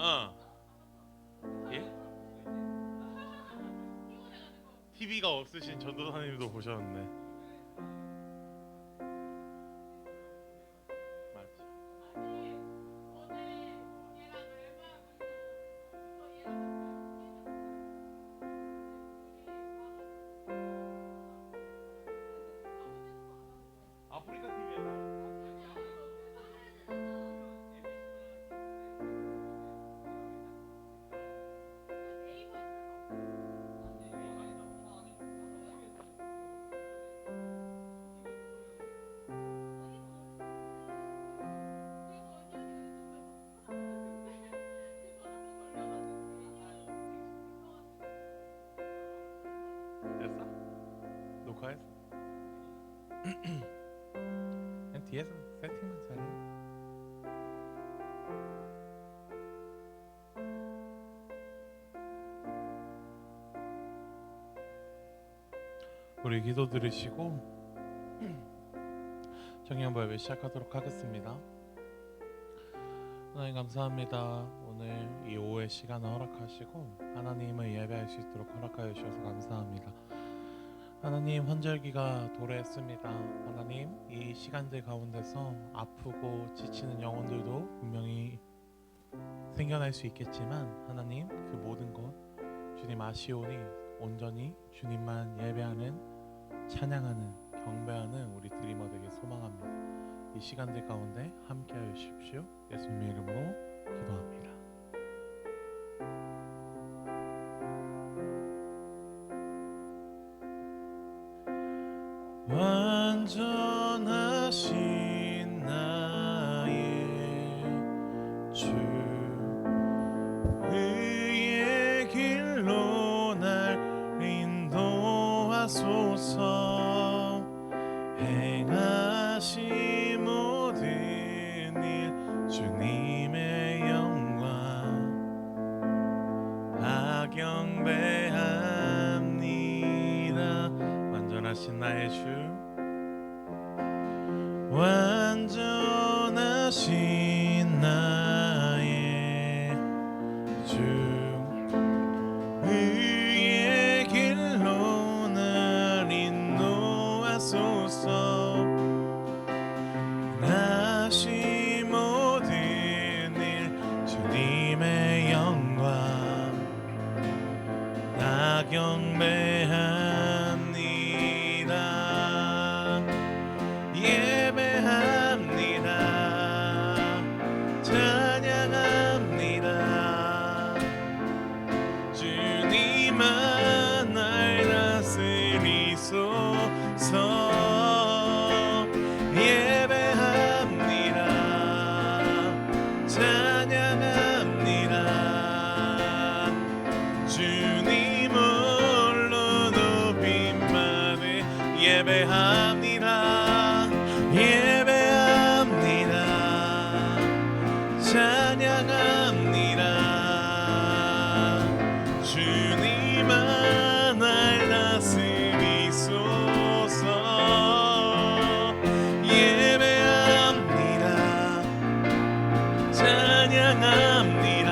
어. 예? TV가 없으신 전도사님도 보셨네. 맞지. 아프리카 TV에 나. 됐어? 녹화했어? 그냥 뒤에서 세팅만 잘해. 우리 기도 들으시고 청년부 예배 시작하도록 하겠습니다. 하나님 감사합니다. 오늘 이 오후의 시간을 허락하시고 하나님을 예배할 수 있도록 허락하여 주셔서 감사합니다. 하나님, 환절기가 도래했습니다. 하나님, 이 시간들 가운데서 아프고 지치는 영혼들도 분명히 생겨날 수 있겠지만 하나님, 그 모든 것 주님 아시오니 온전히 주님만 예배하는, 찬양하는, 경배하는 우리 드리머 되게 소망합니다. 이 시간들 가운데 함께하여 주십시오. 예수님의 이름으로 기도합니다. 완전하신 나의 주, 의의 길로 날 인도하소서. 행하신 모든 일 주님의 영광 다 경배합니다. 완전하신 나의 주, 완전하신 나의 주, 의의 길로 날 인도하소서. 행하신 모든 일 주님의 영광 다 경배합니다. 예배합니다. 찬양합니다. 주님만 날 다스리소서. 예배합니다. 찬양합니다. 주님 홀로 높임받으 예배합니다. 예배합니다. 찬양합니다. 주님만 날 다스리소서. 예배합니다. 찬양합니다.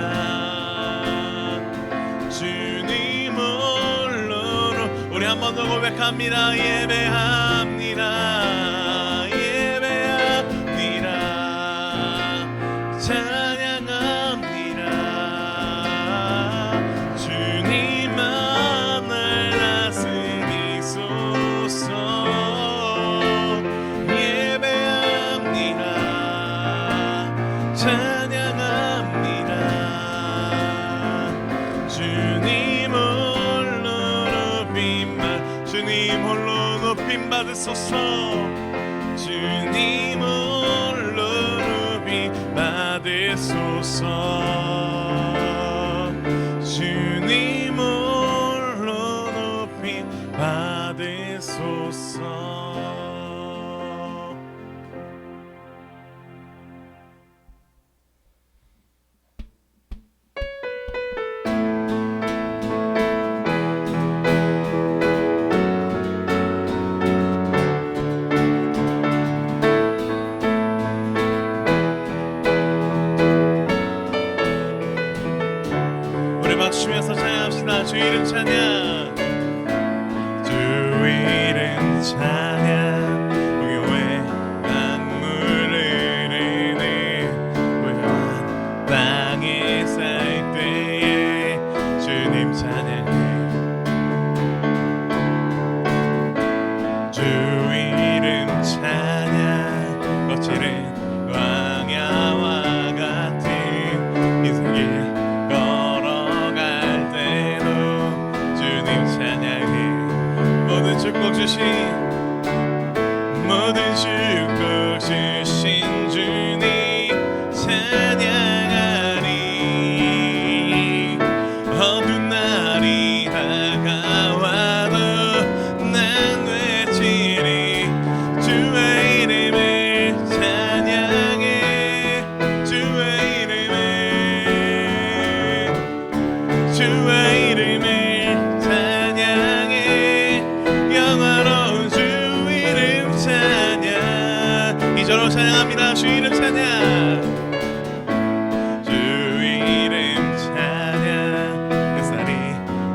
주님 홀로로 우리 한 번 더 고백합니다. 예배합니다. 예배합니다. 찬양합니다. 주님만 날 다스리소서. 예배합니다. 찬양합니다. 주님 홀로 높임받 주님 홀로 높임받으소서. 주님 홀로 높임받으소서. 주님 홀로 높임받으소서. 주 이름 찬양 주 이름 찬양 공유의 강물을 흐르는 부유한 땅에 살 때에 주님 찬양해 주 이름 찬양 거칠은 광야와 같은 인생길 걸어갈 때도 주님 찬양해 모든 축복 주신 주님 찬양하리 어두운 날이 다가와도 난 외치리 주의 이름을 찬양해 주의 이름을 찬양해 영화로운 주 이름 찬양 이절로 찬양합니다 주 이름 찬양 주 이름 찬양 햇살이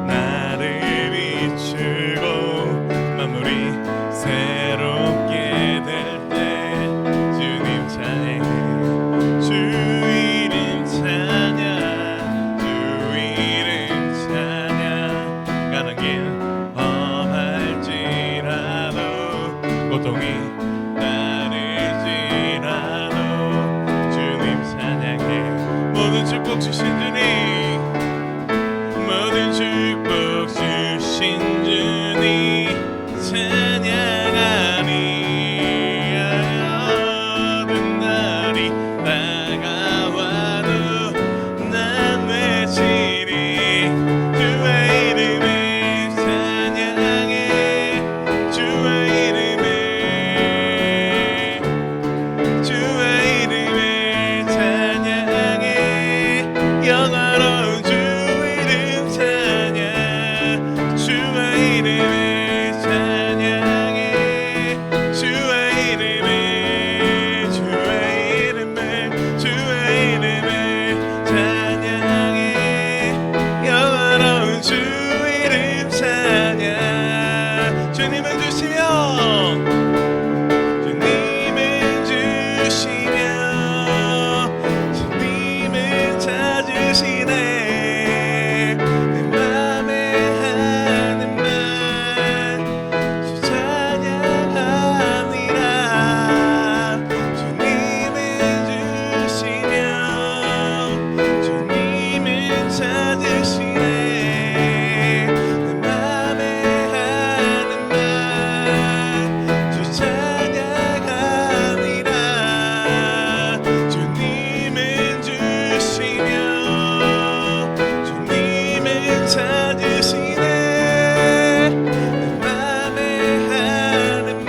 나를 비추고 만물이 새롭게 될 때 주님 찬양해 주 이름 찬양 주 이름 찬양 가는 길 험할지라도 고통이 따를지라도 주님 찬양해 모든 축복 주신 주님 모든 축복 주신 주님 찬양하리 어두운 날이 다가와도 난 외치리 주의 이름을 찬양해 주의 이름을 찬양해 영화로운 주 이름 찬양 주의 이름을 찬양해 주의 이름을 찬양해 영화로운 주 이름 찬양 주님은 주시며 주님은 찾으시네 내 맘에 하는 말 주 찬양하니라 주님은 주시며 주님은 찾으시네 내 맘에 하는 말 주 찬양하니라 주님은 주시며 주님은 찾으시네 내 맘에 하는 말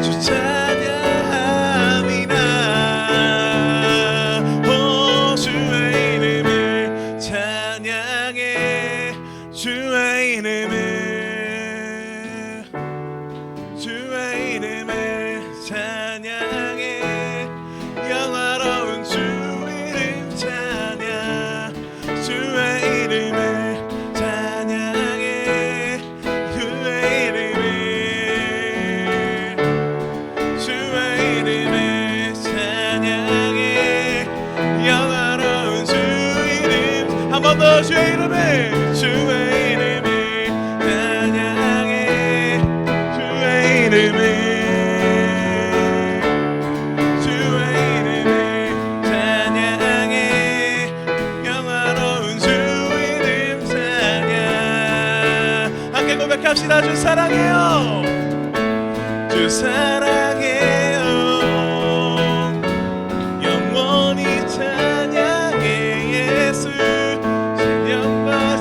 주 찬양하니라 오 주의 이름을 찬양해 주의 이름을 찬양해 영화로운 주 이름 찬양 주의 이름을 찬양해 주의 이름을 찬양해 영화로운 주 이름 한 번 더 주의 이름을 찬양해 주의 이름을 찬양해 영화로운 주 이름 찬양 함께 고백합시다 주 사랑해요 주 사랑해요 영원히 찬양해 예수 생명과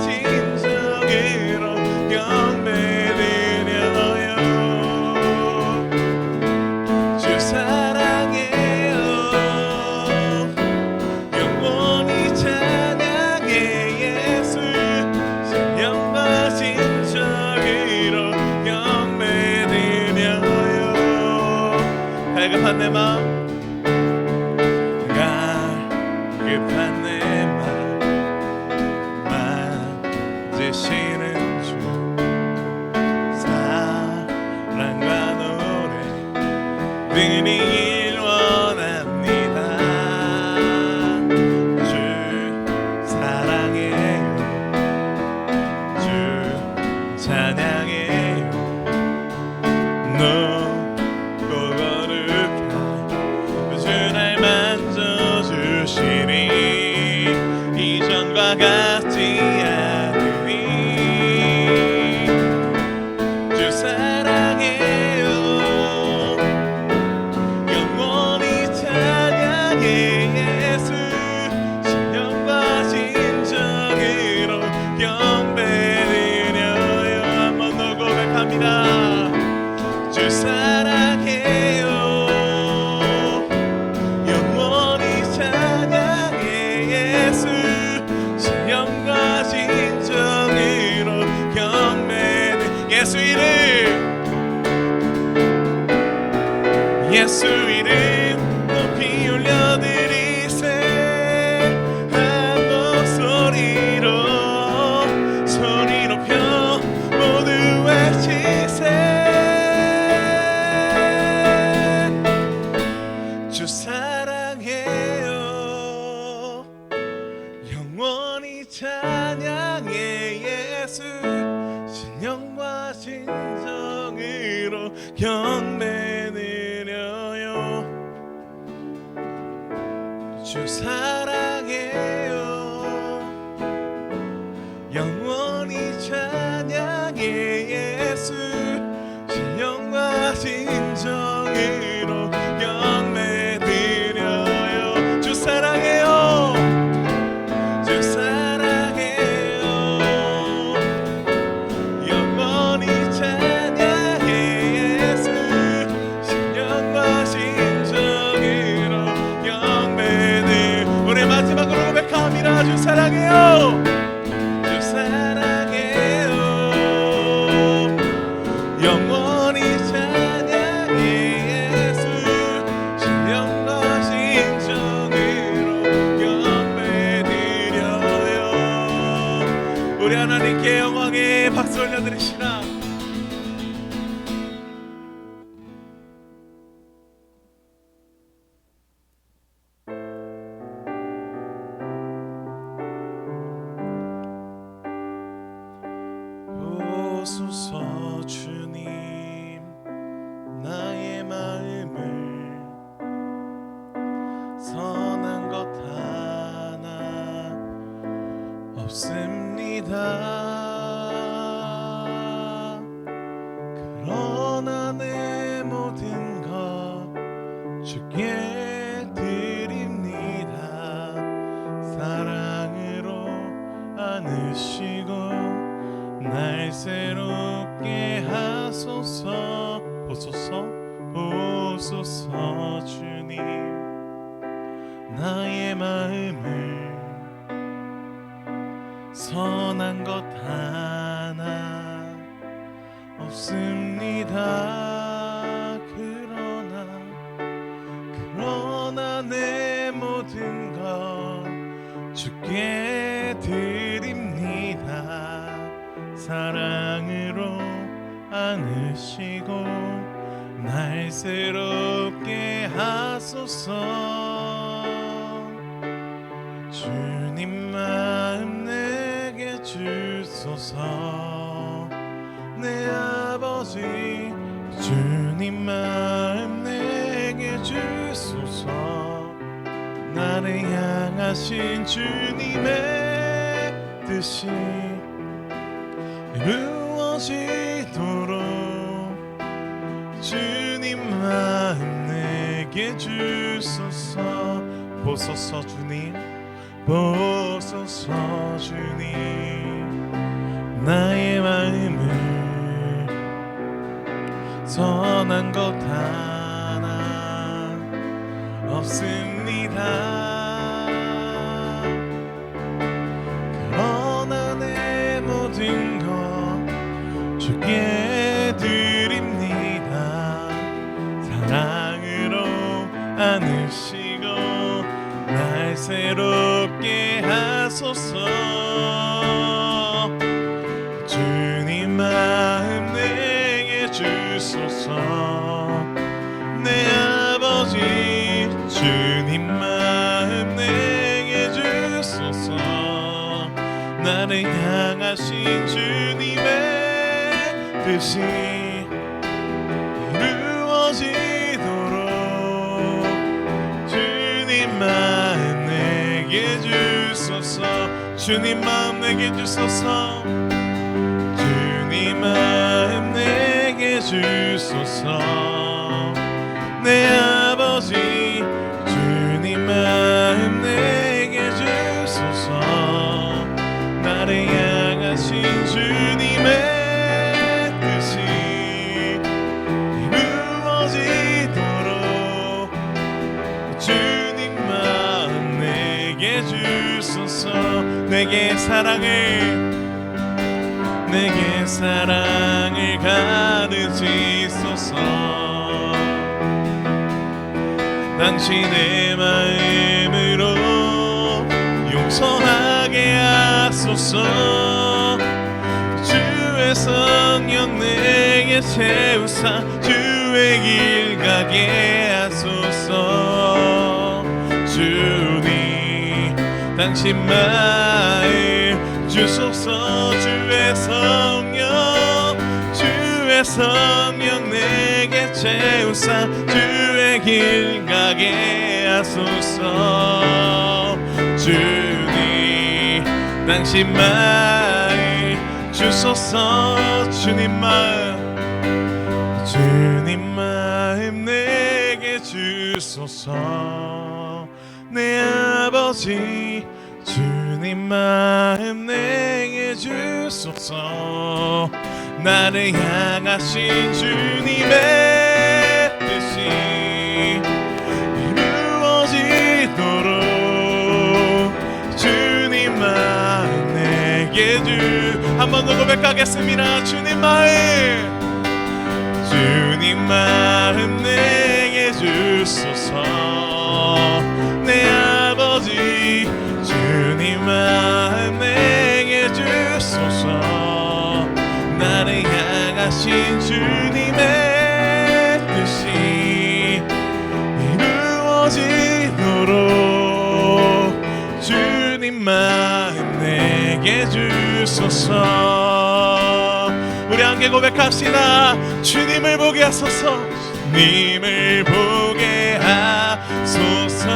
주 사랑해요. 영원히 찬양해 예수. 신령과 신정으로 경배 드려요. 주 사랑해요. 영원히 찬양해 예수. 신령과 신정으로 경배 드려요. 주 사랑해요. 주 사랑해요. 영원히 찬양해 예수. 신령과 신정으로 경배 드려요. 우리 마지막으로 고백합니다. 주 사랑해요. 주 사랑해요. 영원히 찬양해 예수. 신령과 신정으로 경배 드려요. 우리 하나님께 영광의 박수 올려드리시라. 오소서 주님, 나의 마음을 선한 것 하나 없습니다. 그러나 내 모든 것 주께 드립니다. 사랑으로 안으시고 날 새롭게 하소서. 보소서 주님, 나의 마음을 선한 것 하나 없습니다. 그러나 내 모든 것 주께 드립니다. 사랑으로 안으시고 날 새롭게 하소서. 주님 마음 내게 주소서. 내 아버지, 주님 마음 내게 주소서. 나를 향하신 주님의 뜻이 이루어지도록 주님 마음 내게 주소서. 보소서 주님, 보소서 주님, 나의 마음을 선한 것 하나 없습니다. 그러나 내 모든 것 주께 드립니다. 사랑으로 안으시고 날 새롭게 하소서. 주님 마음 내게 주소서. 내 아버지, 주님 마음 내게 주소서. 나를 향하신 주님의 뜻이 이루어지도록 주님 마음 내게 주소서. 주님 마음 내게 주소서. 주님 마음 내게 주소서. 내 아버지, 주님 마음 내게 주소서. 나를 향하신 주님의 뜻이 이루어지도록 주님 마음 내게 주소서. 내게 사랑을 가르치소서. 당신의 마음으로 용서하게 하소서. 주의 성령 내게 채우사 주의 길 가게 하소서. 당신 마음 주소서. 주의 성령 내게 채우사 주의 길 가게 하소서. 주님 당신 마음 주소서. 주님 마음 내게 주소서. 내 아버지 주님 마음 내게 주소서. 나를 향하신 주님의 뜻이 이루어지도록 주님 마음 내게 한 번 더 고백하겠습니다. 주님 마음 내게 주소서. 내 아버지 주님 마음 내게 주소서. 나를 향하신 주님의 뜻이 이루어지도록 주님 마음 내게 주소서. 우리 함께 고백합시다. 주님을 보게 하소서. 주님을 보게 하소서.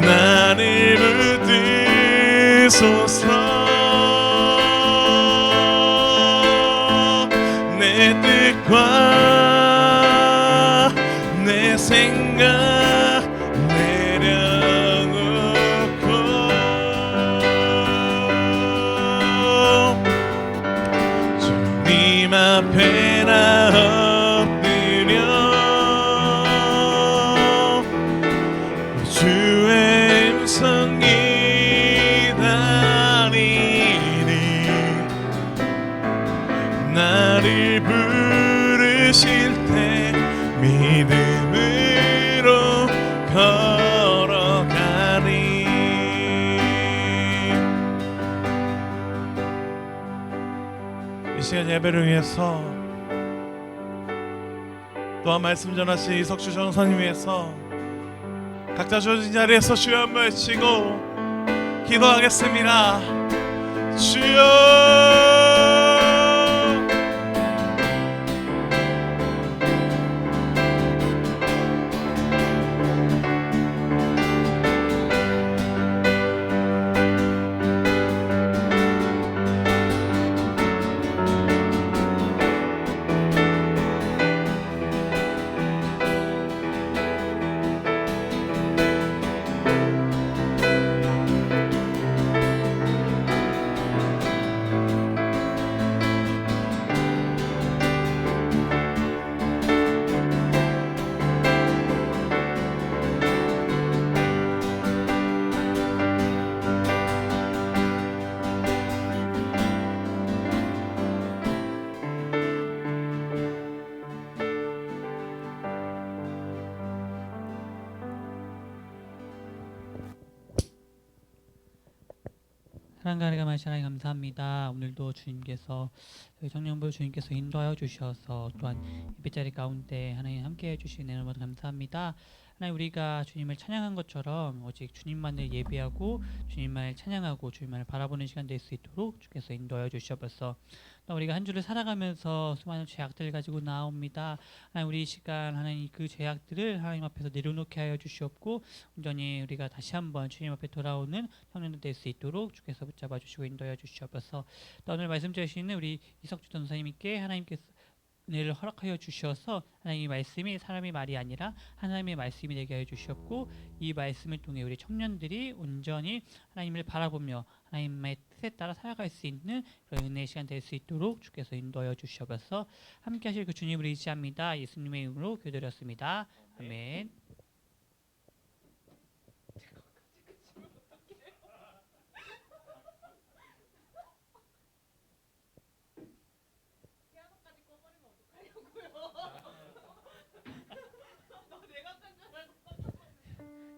나를 붙드소서. 내 뜻과 내 생각 내려놓고 주님 앞에 나 엎드려 주의 음성 기다리니 나를 부르실 때 믿음으로 걸어가리. 이 시간 예배를 위해서 또한 말씀 전하신 이석주 전사님 위해서 각자 주어진 자리에서 주여 한번 외치고 기도하겠습니다. 주여. 사랑과 감사하시 하나님 감사합니다. 오늘도 주님께서 저희 청년부 주님께서 인도하여 주셔서 또한 예배자리 가운데 하나님 함께해 주시는 여러분 감사합니다. 하나님 우리가 주님을 찬양한 것처럼 오직 주님만을 예배하고 주님만을 찬양하고 주님만을 바라보는 시간 될 수 있도록 주께서 인도하여 주시옵소서. 또 우리가 한 주를 살아가면서 수많은 죄악들을 가지고 나옵니다. 하나님 우리 이 시간 하나님 그 죄악들을 하나님 앞에서 내려놓게 하여 주시옵고 온전히 우리가 다시 한번 주님 앞에 돌아오는 청년들 될 수 있도록 주께서 붙잡아 주시고 인도하여 주시옵소서. 또 오늘 말씀 주시는 우리 이석주 전사님께 하나님께서 은혜를 허락하여 주셔서 하나님의 말씀이 사람의 말이 아니라 하나님의 말씀이 되게 하여 주셨고 이 말씀을 통해 우리 청년들이 온전히 하나님을 바라보며 하나님의 뜻에 따라 살아갈 수 있는 그런 은혜의 시간 될 수 있도록 주께서 인도하여 주시옵소서. 함께 하실 그 주님을 의지합니다. 예수님의 이름으로 기도드렸습니다. 아멘.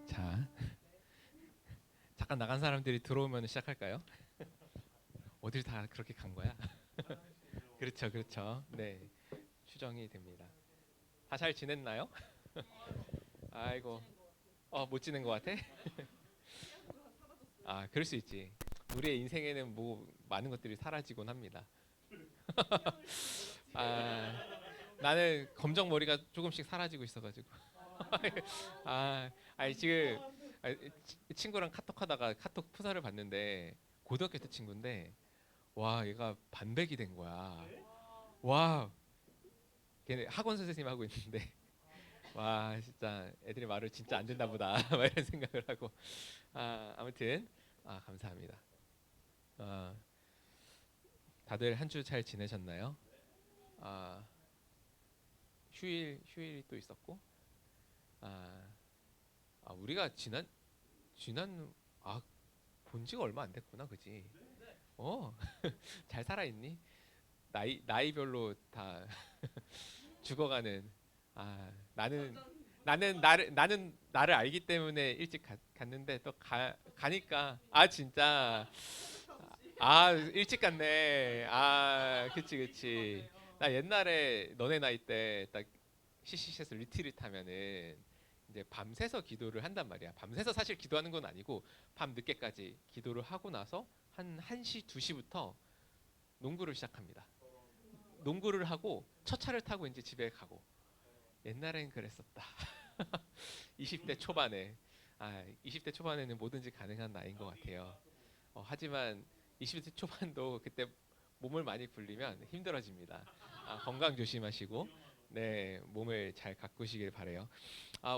자, 잠깐 나간 사람들이 들어오면 시작할까요? 어딜 다 그렇게 간 거야? 그렇죠, 그렇죠. 네, 추정이 됩니다. 다 잘 지냈나요? 아이고, 못 지는 것 같아? 그럴 수 있지. 우리의 인생에는 뭐 많은 것들이 사라지곤 합니다. 아, 나는 검정 머리가 조금씩 사라지고 있어가지고. 아니 지금 친구랑 카톡하다가 카톡 프사를 봤는데 고등학교 때 친구인데 와 얘가 반백이 된 거야. 와 걔네 학원 선생님 하고 있는데 와 진짜 애들이 말을 진짜 안 듣나 보다 막 이런 생각을 하고 아무튼 감사합니다. 아, 다들 한 주 잘 지내셨나요? 아, 휴일이 또 있었고 아, 우리가 지난 본 지가 얼마 안 됐구나 그지? 어, 잘 살아있니? 나이별로 다 죽어가는 나는 나를 알기 때문에 일찍 갔는데 또 가니까 진짜 일찍 갔네. 그치. 나 옛날에 너네 나이 때 딱 CCC에서 리트릿 하면은 이제 밤새서 기도를 한단 말이야. 밤새서 사실 기도하는 건 아니고 밤 늦게까지 기도를 하고 나서 한 1시, 2시부터 농구를 시작합니다. 농구를 하고 첫 차를 타고 이제 집에 가고 옛날엔 그랬었다. 20대 초반에 20대 초반에는 뭐든지 가능한 나이인 것 같아요. 하지만 20대 초반도 그때 몸을 많이 굴리면 힘들어집니다. 건강 조심하시고 네 몸을 잘 가꾸시길 바래요.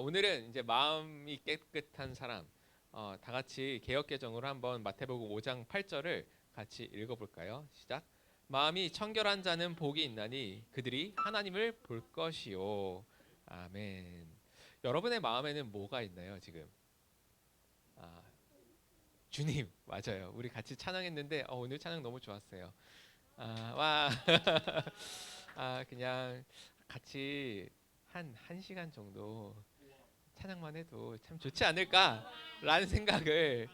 오늘은 이제 마음이 깨끗한 사람 다 같이 개역 개정으로 한번 마태복음 5장 8절을 같이 읽어볼까요? 시작. 마음이 청결한 자는 복이 있나니 그들이 하나님을 볼 것이요. 아멘. 여러분의 마음에는 뭐가 있나요 지금? 아, 주님 맞아요. 우리 같이 찬양했는데 오늘 찬양 너무 좋았어요. 와 그냥 같이 한 시간 정도 찬양만 해도 참 좋지 않을까라는 생각을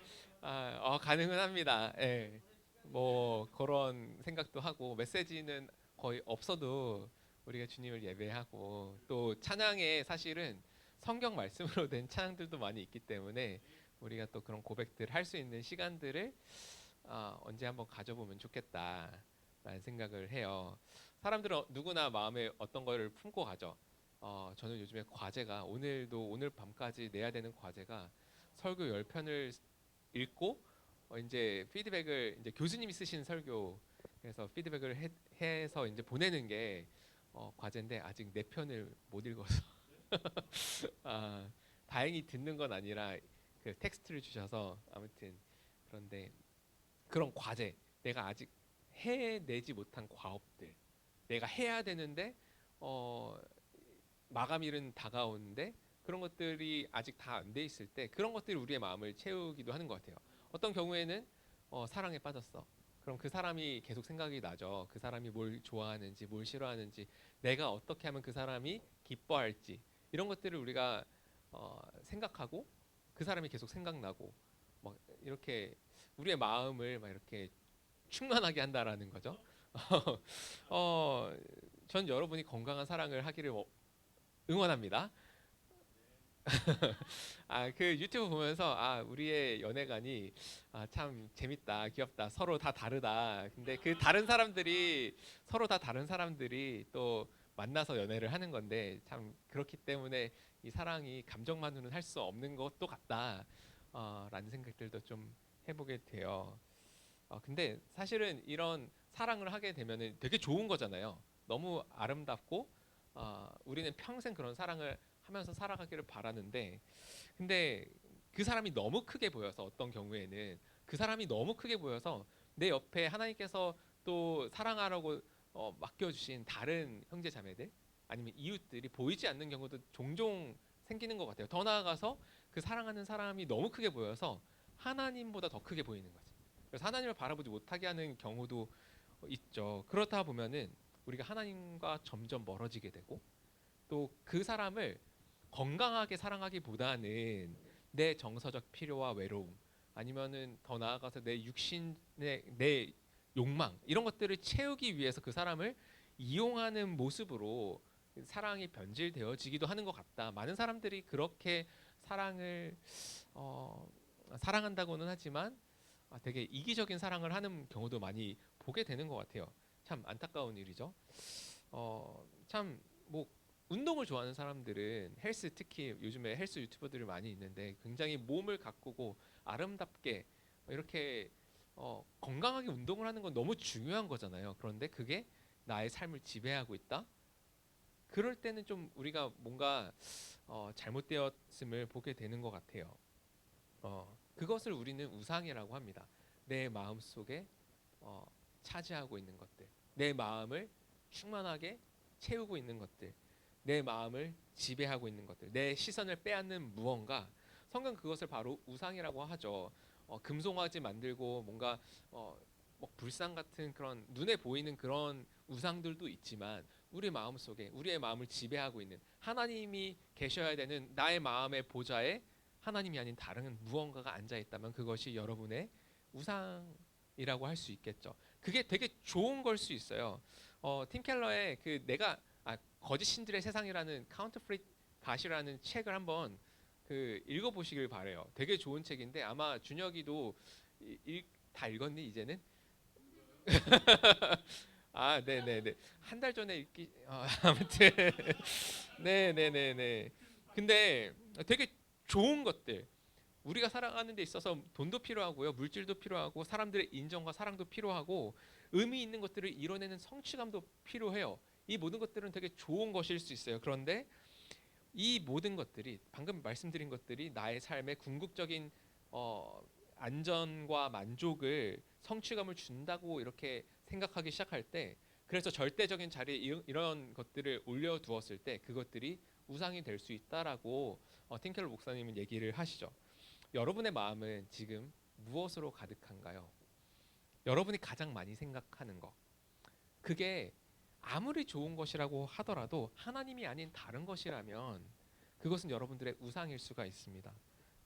가능은 합니다. 예. 뭐 그런 생각도 하고 메시지는 거의 없어도 우리가 주님을 예배하고 또 찬양에 사실은 성경 말씀으로 된 찬양들도 많이 있기 때문에 우리가 또 그런 고백들 할 수 있는 시간들을 언제 한번 가져보면 좋겠다라는 생각을 해요. 사람들은 누구나 마음에 어떤 거를 품고 가죠. 저는 요즘에 과제가 오늘 밤까지 내야 되는 과제가 설교 10편을 읽고 이제 피드백을 이제 교수님이 쓰신 설교 그래서 피드백을 해서 이제 보내는 게 과제인데 아직 4편을 못 읽어서 다행히 듣는 건 아니라 그 텍스트를 주셔서 아무튼 그런데 그런 과제 내가 아직 해내지 못한 과업들 내가 해야 되는데 어, 마감일은 다가오는데 그런 것들이 아직 다 안 돼 있을 때 그런 것들이 우리의 마음을 채우기도 하는 것 같아요. 어떤 경우에는 사랑에 빠졌어. 그럼 그 사람이 계속 생각이 나죠. 그 사람이 뭘 좋아하는지, 뭘 싫어하는지, 내가 어떻게 하면 그 사람이 기뻐할지 이런 것들을 우리가 생각하고 그 사람이 계속 생각나고 막 이렇게 우리의 마음을 막 이렇게 충만하게 한다라는 거죠. 전 여러분이 건강한 사랑을 하기를 응원합니다. 그 유튜브 보면서 우리의 연애관이 참 재밌다, 귀엽다, 서로 다 다르다. 근데 그 다른 사람들이 서로 다 다른 사람들이 또 만나서 연애를 하는 건데 참 그렇기 때문에 이 사랑이 감정만으로는 할 수 없는 것도 같다. 라는 생각들도 좀 해보게 돼요. 근데 사실은 이런 사랑을 하게 되면은 되게 좋은 거잖아요. 너무 아름답고 우리는 평생 그런 사랑을 하면서 살아가기를 바라는데 근데 그 사람이 너무 크게 보여서 어떤 경우에는 그 사람이 너무 크게 보여서 내 옆에 하나님께서 또 사랑하라고 맡겨주신 다른 형제 자매들 아니면 이웃들이 보이지 않는 경우도 종종 생기는 것 같아요. 더 나아가서 그 사랑하는 사람이 너무 크게 보여서 하나님보다 더 크게 보이는 거지. 그래서 하나님을 바라보지 못하게 하는 경우도 있죠. 그렇다 보면은 우리가 하나님과 점점 멀어지게 되고 또 그 사람을 건강하게 사랑하기보다는 내 정서적 필요와 외로움 아니면은 더 나아가서 내 육신의 내 욕망 이런 것들을 채우기 위해서 그 사람을 이용하는 모습으로 사랑이 변질되어지기도 하는 것 같다. 많은 사람들이 그렇게 사랑을 사랑한다고는 하지만 되게 이기적인 사랑을 하는 경우도 많이 보게 되는 것 같아요. 참 안타까운 일이죠. 참 뭐 운동을 좋아하는 사람들은 헬스, 특히 요즘에 헬스 유튜버들이 많이 있는데 굉장히 몸을 가꾸고 아름답게 이렇게 건강하게 운동을 하는 건 너무 중요한 거잖아요. 그런데 그게 나의 삶을 지배하고 있다. 그럴 때는 좀 우리가 뭔가 잘못되었음을 보게 되는 것 같아요. 그것을 우리는 우상이라고 합니다. 내 마음 속에 어, 차지하고 있는 것들, 내 마음을 충만하게 채우고 있는 것들, 내 마음을 지배하고 있는 것들, 내 시선을 빼앗는 무언가. 성경 그것을 바로 우상이라고 하죠. 금송아지 만들고 뭔가 뭐 불상 같은 그런 눈에 보이는 그런 우상들도 있지만 우리 마음 속에 우리의 마음을 지배하고 있는 하나님이 계셔야 되는 나의 마음의 보좌에 하나님이 아닌 다른 무언가가 앉아 있다면 그것이 여러분의 우상이라고 할 수 있겠죠. 그게 되게 좋은 걸 수 있어요. 팀 켈러의 그 내가 거짓 신들의 세상이라는 카운터프릿 갓이라는 책을 한번 그 읽어보시길 바래요. 되게 좋은 책인데 아마 준혁이도 다 읽었니 이제는? 네네네. 한 달 전에 읽기 아무튼 네네네네. 근데 되게 좋은 것들 우리가 살아가는 데 있어서 돈도 필요하고요, 물질도 필요하고 사람들의 인정과 사랑도 필요하고 의미 있는 것들을 이뤄내는 성취감도 필요해요. 이 모든 것들은 되게 좋은 것일 수 있어요. 그런데 이 모든 것들이 방금 말씀드린 것들이 나의 삶의 궁극적인 안전과 만족을 성취감을 준다고 이렇게 생각하기 시작할 때 그래서 절대적인 자리에 이런 것들을 올려두었을 때 그것들이 우상이 될 수 있다라고 틴켈러 목사님은 얘기를 하시죠. 여러분의 마음은 지금 무엇으로 가득한가요? 여러분이 가장 많이 생각하는 것. 그게 아무리 좋은 것이라고 하더라도 하나님이 아닌 다른 것이라면 그것은 여러분들의 우상일 수가 있습니다.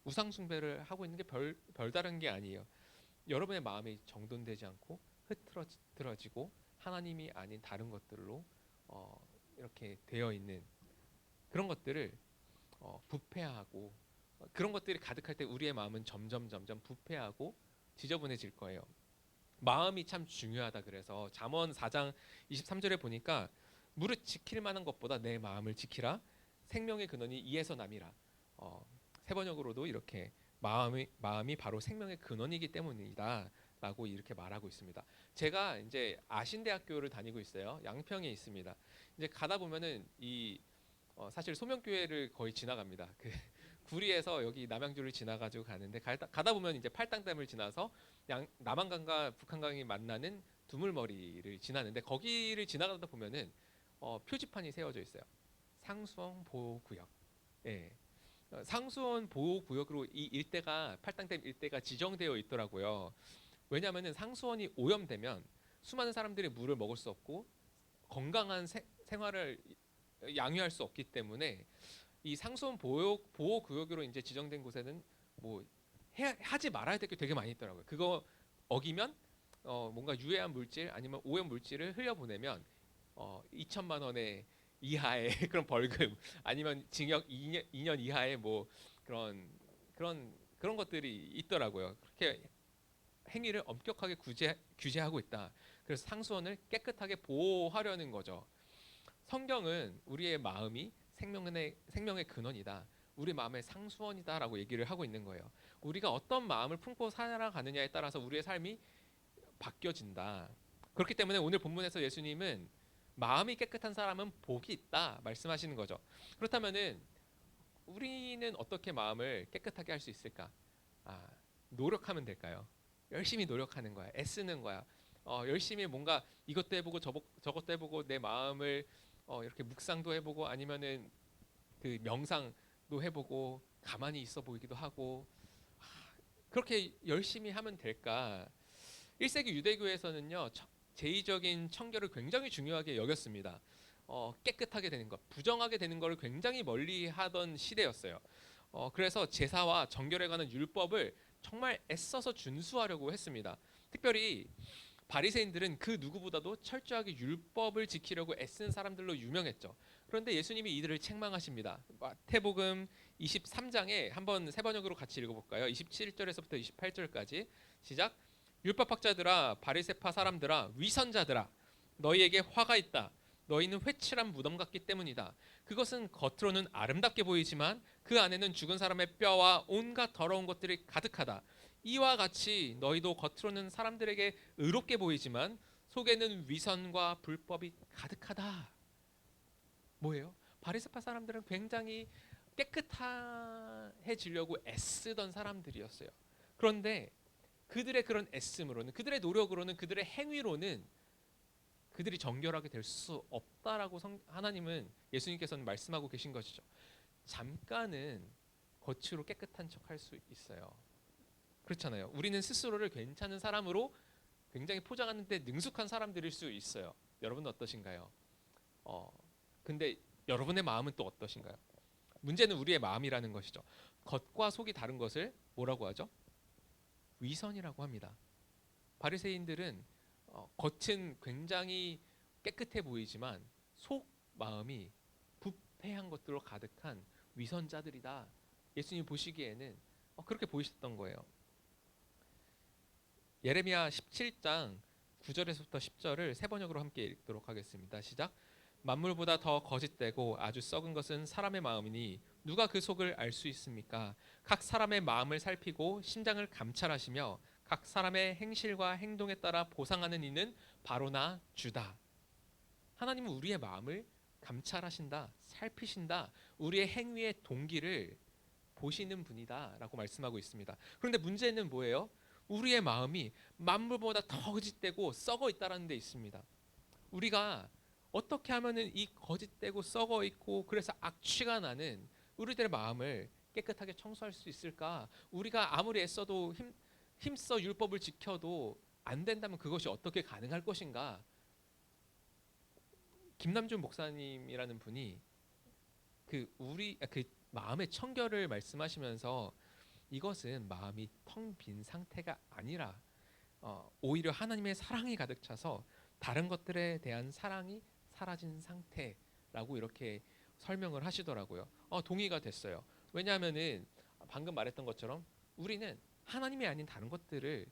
우상 숭배를 하고 있는 게 별다른 게 아니에요. 여러분의 마음이 정돈되지 않고 흐트러지고 하나님이 아닌 다른 것들로 이렇게 되어 있는 그런 것들을 부패하고 그런 것들이 가득할 때 우리의 마음은 점점 부패하고 지저분해질 거예요. 마음이 참 중요하다. 그래서 잠언 4장 23절에 보니까 무릇 지킬 만한 것보다 내 마음을 지키라. 생명의 근원이 이에서 남이라. 세 번역으로도 이렇게 마음이 바로 생명의 근원이기 때문이다라고 이렇게 말하고 있습니다. 제가 이제 아신대학교를 다니고 있어요. 양평에 있습니다. 이제 가다 보면은 사실 소명교회를 거의 지나갑니다. 그 구리에서 여기 남양주를 지나가지고 가는데 가다 보면 이제 팔당댐을 지나서 남한강과 북한강이 만나는 두물머리를 지나는데 거기를 지나가다 보면은 표지판이 세워져 있어요. 상수원 보호구역. 예. 상수원 보호구역으로 이 일대가 팔당댐 일대가 지정되어 있더라고요. 왜냐하면은 상수원이 오염되면 수많은 사람들이 물을 먹을 수 없고 건강한 생활을 양유할 수 없기 때문에 이 상수원 보호구역으로 이제 지정된 곳에는 뭐 하지 말아야 될 게 되게 많이 있더라고요. 그거 어기면 뭔가 유해한 물질 아니면 오염 물질을 흘려보내면 2천만 원의 이하의 그런 벌금 아니면 징역 2년 이하의 뭐 그런 것들이 있더라고요. 그렇게 행위를 엄격하게 규제하고 있다. 그래서 상수원을 깨끗하게 보호하려는 거죠. 성경은 우리의 마음이 생명의 근원이다. 우리 마음의 상수원이다라고 얘기를 하고 있는 거예요. 우리가 어떤 마음을 품고 살아가느냐에 따라서 우리의 삶이 바뀌어진다. 그렇기 때문에 오늘 본문에서 예수님은 마음이 깨끗한 사람은 복이 있다 말씀하시는 거죠. 그렇다면은 우리는 어떻게 마음을 깨끗하게 할 수 있을까? 노력하면 될까요? 열심히 노력하는 거야. 애쓰는 거야. 열심히 뭔가 이것도 해보고 저것도 해보고 내 마음을 이렇게 묵상도 해보고 아니면은 그 명상도 해보고 가만히 있어 보이기도 하고 그렇게 열심히 하면 될까? 1세기 유대교에서는요 제의적인 청결을 굉장히 중요하게 여겼습니다. 깨끗하게 되는 것, 부정하게 되는 것을 굉장히 멀리하던 시대였어요. 그래서 제사와 정결에 관한 율법을 정말 애써서 준수하려고 했습니다. 특별히 바리새인들은 그 누구보다도 철저하게 율법을 지키려고 애쓴 사람들로 유명했죠. 그런데 예수님이 이들을 책망하십니다. 마태복음 23장에 한번 세 번역으로 같이 읽어볼까요? 27절에서부터 28절까지 시작. 율법학자들아 바리새파 사람들아 위선자들아 너희에게 화가 있다. 너희는 회칠한 무덤 같기 때문이다. 그것은 겉으로는 아름답게 보이지만 그 안에는 죽은 사람의 뼈와 온갖 더러운 것들이 가득하다. 이와 같이 너희도 겉으로는 사람들에게 의롭게 보이지만 속에는 위선과 불법이 가득하다. 뭐예요? 바리새파 사람들은 굉장히 깨끗해지려고 애쓰던 사람들이었어요. 그런데 그들의 그런 애씀으로는, 그들의 노력으로는, 그들의 행위로는 그들이 정결하게 될 수 없다라고 하나님은, 예수님께서는 말씀하고 계신 것이죠. 잠깐은 겉으로 깨끗한 척할 수 있어요. 그렇잖아요. 우리는 스스로를 괜찮은 사람으로 굉장히 포장하는데 능숙한 사람들일 수 있어요. 여러분은 어떠신가요? 근데 여러분의 마음은 또 어떠신가요? 문제는 우리의 마음이라는 것이죠. 겉과 속이 다른 것을 뭐라고 하죠? 위선이라고 합니다. 바리새인들은 겉은 굉장히 깨끗해 보이지만 속 마음이 부패한 것들로 가득한 위선자들이다. 예수님 보시기에는 그렇게 보이셨던 거예요. 예레미야 17장 9절에서부터 10절을 세 번역으로 함께 읽도록 하겠습니다. 시작. 만물보다 더 거짓되고 아주 썩은 것은 사람의 마음이니 누가 그 속을 알 수 있습니까? 각 사람의 마음을 살피고 심장을 감찰하시며 각 사람의 행실과 행동에 따라 보상하는 이는 바로 나 주다. 하나님은 우리의 마음을 감찰하신다, 살피신다, 우리의 행위의 동기를 보시는 분이다라고 말씀하고 있습니다. 그런데 문제는 뭐예요? 우리의 마음이 만물보다 더 거짓되고 썩어 있다라는 데 있습니다. 우리가 어떻게 하면은 이 거짓되고 썩어 있고 그래서 악취가 나는 우리들의 마음을 깨끗하게 청소할 수 있을까? 우리가 아무리 애써도 힘써 율법을 지켜도 안 된다면 그것이 어떻게 가능할 것인가? 김남준 목사님이라는 분이 그 마음의 청결을 말씀하시면서 이것은 마음이 텅 빈 상태가 아니라 오히려 하나님의 사랑이 가득 차서 다른 것들에 대한 사랑이 사라진 상태라고 이렇게 설명을 하시더라고요. 동의가 됐어요. 왜냐하면은 방금 말했던 것처럼 우리는 하나님이 아닌 다른 것들을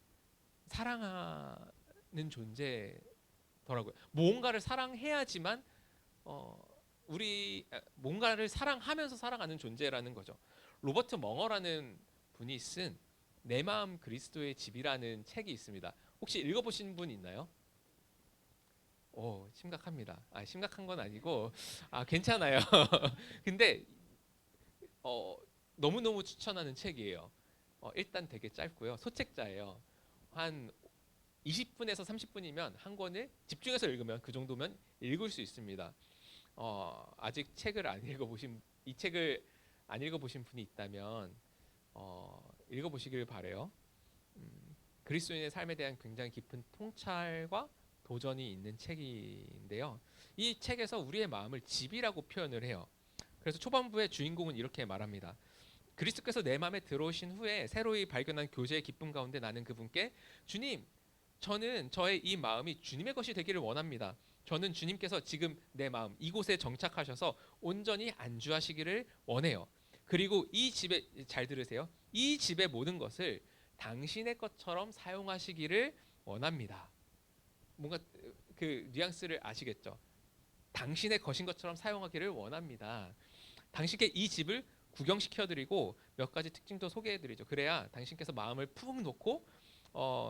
사랑하는 존재더라고요. 뭔가를 사랑해야지만 뭔가를 사랑하면서 살아가는 존재라는 거죠. 로버트 멍어라는 분이 쓴 내 마음 그리스도의 집이라는 책이 있습니다. 혹시 읽어보신 분 있나요? 심각합니다. 심각한 건 아니고 괜찮아요. 근데 너무너무 추천하는 책이에요. 일단 되게 짧고요. 소책자예요. 한 20분에서 30분이면 한 권을 집중해서 읽으면 그 정도면 읽을 수 있습니다. 아직 이 책을 안 읽어보신 분이 있다면 읽어보시길 바래요. 그리스도인의 삶에 대한 굉장히 깊은 통찰과 도전이 있는 책인데요. 이 책에서 우리의 마음을 집이라고 표현을 해요. 그래서 초반부에 주인공은 이렇게 말합니다. 그리스도께서 내 마음에 들어오신 후에 새로이 발견한 교제의 기쁨 가운데 나는 그분께 주님, 저는 저의 이 마음이 주님의 것이 되기를 원합니다. 저는 주님께서 지금 내 마음 이곳에 정착하셔서 온전히 안주하시기를 원해요. 그리고 이 집에, 잘 들으세요. 이 집의 모든 것을 당신의 것처럼 사용하시기를 원합니다. 뭔가 그 뉘앙스를 아시겠죠? 당신의 것인 것처럼 사용하기를 원합니다. 당신께 이 집을 구경시켜드리고 몇 가지 특징도 소개해드리죠. 그래야 당신께서 마음을 푹 놓고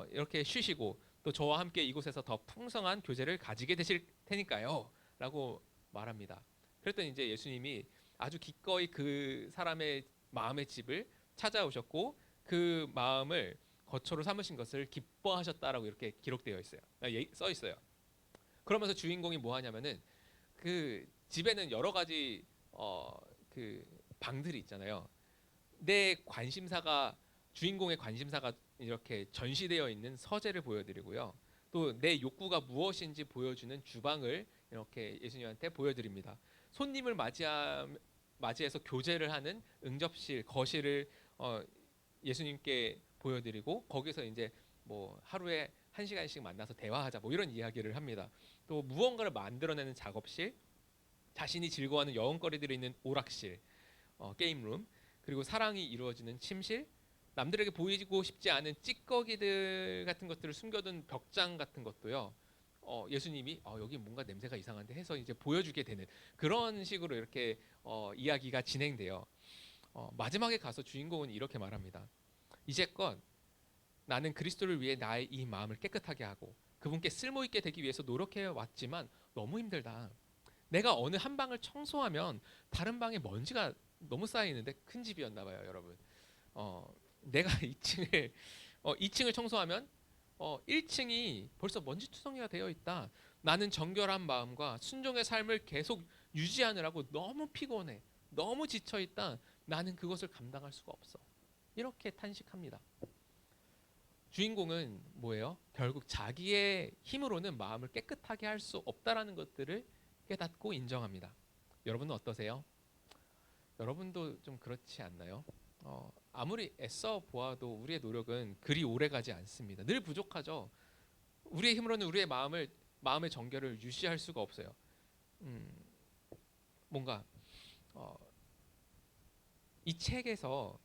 이렇게 쉬시고 또 저와 함께 이곳에서 더 풍성한 교제를 가지게 되실 테니까요 라고 말합니다. 그랬더니 이제 예수님이 아주 기꺼이 그 사람의 마음의 집을 찾아오셨고 그 마음을 거처로 삼으신 것을 기뻐하셨다라고 이렇게 기록되어 있어요. 써 있어요. 그러면서 주인공이 뭐 하냐면은 그 집에는 여러 가지 그 방들이 있잖아요. 주인공의 관심사가 이렇게 전시되어 있는 서재를 보여드리고요. 또 내 욕구가 무엇인지 보여주는 주방을 이렇게 예수님한테 보여드립니다. 손님을 맞이해서 교제를 하는 응접실, 거실을 예수님께 보여드리고 거기서 이제 뭐 하루에 1시간씩 만나서 대화하자 뭐 이런 이야기를 합니다. 또 무언가를 만들어내는 작업실, 자신이 즐거워하는 여행거리들이 있는 오락실, 게임룸, 그리고 사랑이 이루어지는 침실, 남들에게 보이고 싶지 않은 찌꺼기들 같은 것들을 숨겨둔 벽장 같은 것도요. 예수님이 여기 뭔가 냄새가 이상한데 해서 이제 보여주게 되는 그런 식으로 이렇게 이야기가 진행돼요. 마지막에 가서 주인공은 이렇게 말합니다. 이제껏 나는 그리스도를 위해 나의 이 마음을 깨끗하게 하고 그분께 쓸모 있게 되기 위해서 노력해 왔지만 너무 힘들다. 내가 어느 한 방을 청소하면 다른 방에 먼지가 너무 쌓이는데, 큰 집이었나 봐요, 여러분. 내가 2층을 청소하면 1층이 벌써 먼지투성이가 되어 있다. 나는 정결한 마음과 순종의 삶을 계속 유지하느라고 너무 피곤해. 너무 지쳐 있다. 나는 그것을 감당할 수가 없어. 이렇게 탄식합니다. 주인공은 뭐예요? 결국 자기의 힘으로는 마음을 깨끗하게 할 수 없다라는 것들을 깨닫고 인정합니다. 여러분은 어떠세요? 여러분도 좀 그렇지 않나요? 아무리 애써 보아도 우리의 노력은 그리 오래 가지 않습니다. 늘 부족하죠. 우리의 힘으로는 우리의 마음의 정결을 유지할 수가 없어요. 뭔가 이 책에서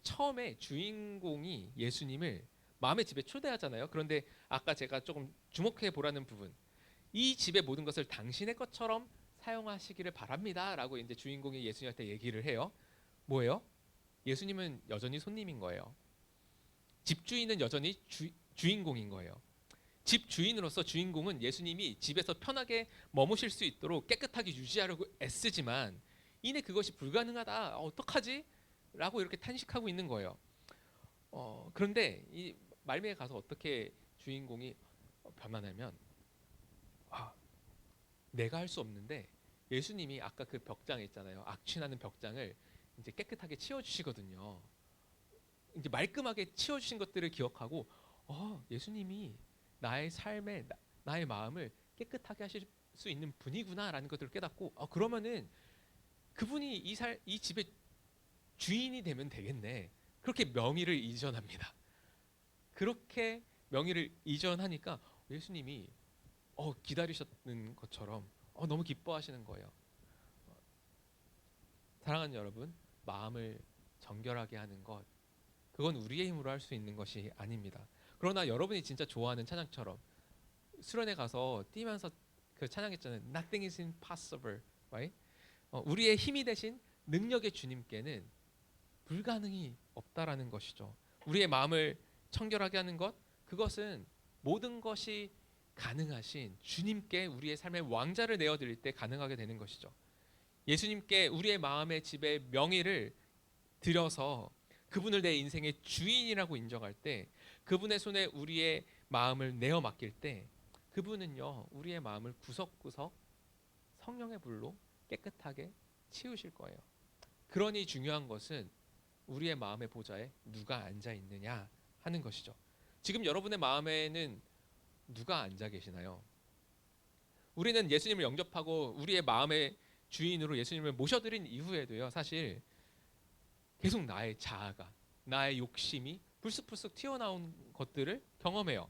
처음에 주인공이 예수님을 마음의 집에 초대하잖아요. 그런데 아까 제가 조금 주목해 보라는 부분, 이 집의 모든 것을 당신의 것처럼 사용하시기를 바랍니다라고 이제 주인공이 예수님한테 얘기를 해요. 뭐예요? 예수님은 여전히 손님인 거예요. 집주인은 여전히 주인공인 거예요. 집 주인으로서 주인공은 예수님이 집에서 편하게 머무실 수 있도록 깨끗하게 유지하려고 애쓰지만 이내 그것이 불가능하다. 어떡하지? 라고 이렇게 탄식하고 있는 거예요. 그런데 이 말미에 가서 어떻게 주인공이 변화냐면, 내가 할 수 없는데 예수님이 아까 그 벽장 있잖아요. 악취나는 벽장을 이제 깨끗하게 치워주시거든요. 이제 말끔하게 치워주신 것들을 기억하고, 예수님이 나의 삶에 나의 마음을 깨끗하게 하실 수 있는 분이구나라는 것들을 깨닫고, 그러면은 그분이 이 집의 주인이 되면 되겠네. 그렇게 명의를 이전합니다. 그렇게 명의를 이전하니까 예수님이 기다리셨는 것처럼 너무 기뻐하시는 거예요. 사랑하는 여러분, 마음을 정결하게 하는 것, 그건 우리의 힘으로 할 수 있는 것이 아닙니다. 그러나 여러분이 진짜 좋아하는 찬양처럼 수련회 가서 뛰면서 그 찬양했잖아요. Nothing is impossible, right? 우리의 힘이 되신 능력의 주님께는 불가능이 없다라는 것이죠. 우리의 마음을 청결하게 하는 것, 그것은 모든 것이 가능하신 주님께 우리의 삶의 왕자를 내어드릴 때 가능하게 되는 것이죠. 예수님께 우리의 마음의 집에 명의를 들여서 그분을 내 인생의 주인이라고 인정할 때, 그분의 손에 우리의 마음을 내어 맡길 때, 그분은요 우리의 마음을 구석구석 성령의 불로 깨끗하게 치우실 거예요. 그러니 중요한 것은 우리의 마음의 보좌에 누가 앉아 있느냐 하는 것이죠. 지금 여러분의 마음에는 누가 앉아 계시나요? 우리는 예수님을 영접하고 우리의 마음의 주인으로 예수님을 모셔드린 이후에도요, 사실 계속 나의 자아가, 나의 욕심이 불쑥불쑥 튀어나온 것들을 경험해요.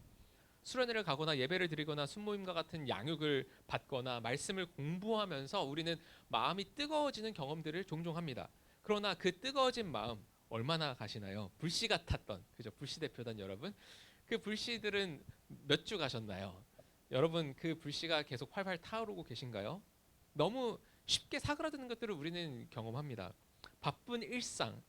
수련회를 가거나 예배를 드리거나 순모임과 같은 양육을 받거나 말씀을 공부하면서 우리는 마음이 뜨거워지는 경험들을 종종 합니다. 그러나 그 뜨거워진 마음 얼마나 가시나요? 불씨 같았던, 그죠? 불씨 대표단 여러분, 그 불씨들은 몇 주 가셨나요? 여러분 그 불씨가 계속 활활 타오르고 계신가요? 너무 쉽게 사그라드는 것들을 우리는 경험합니다. 바쁜 일상,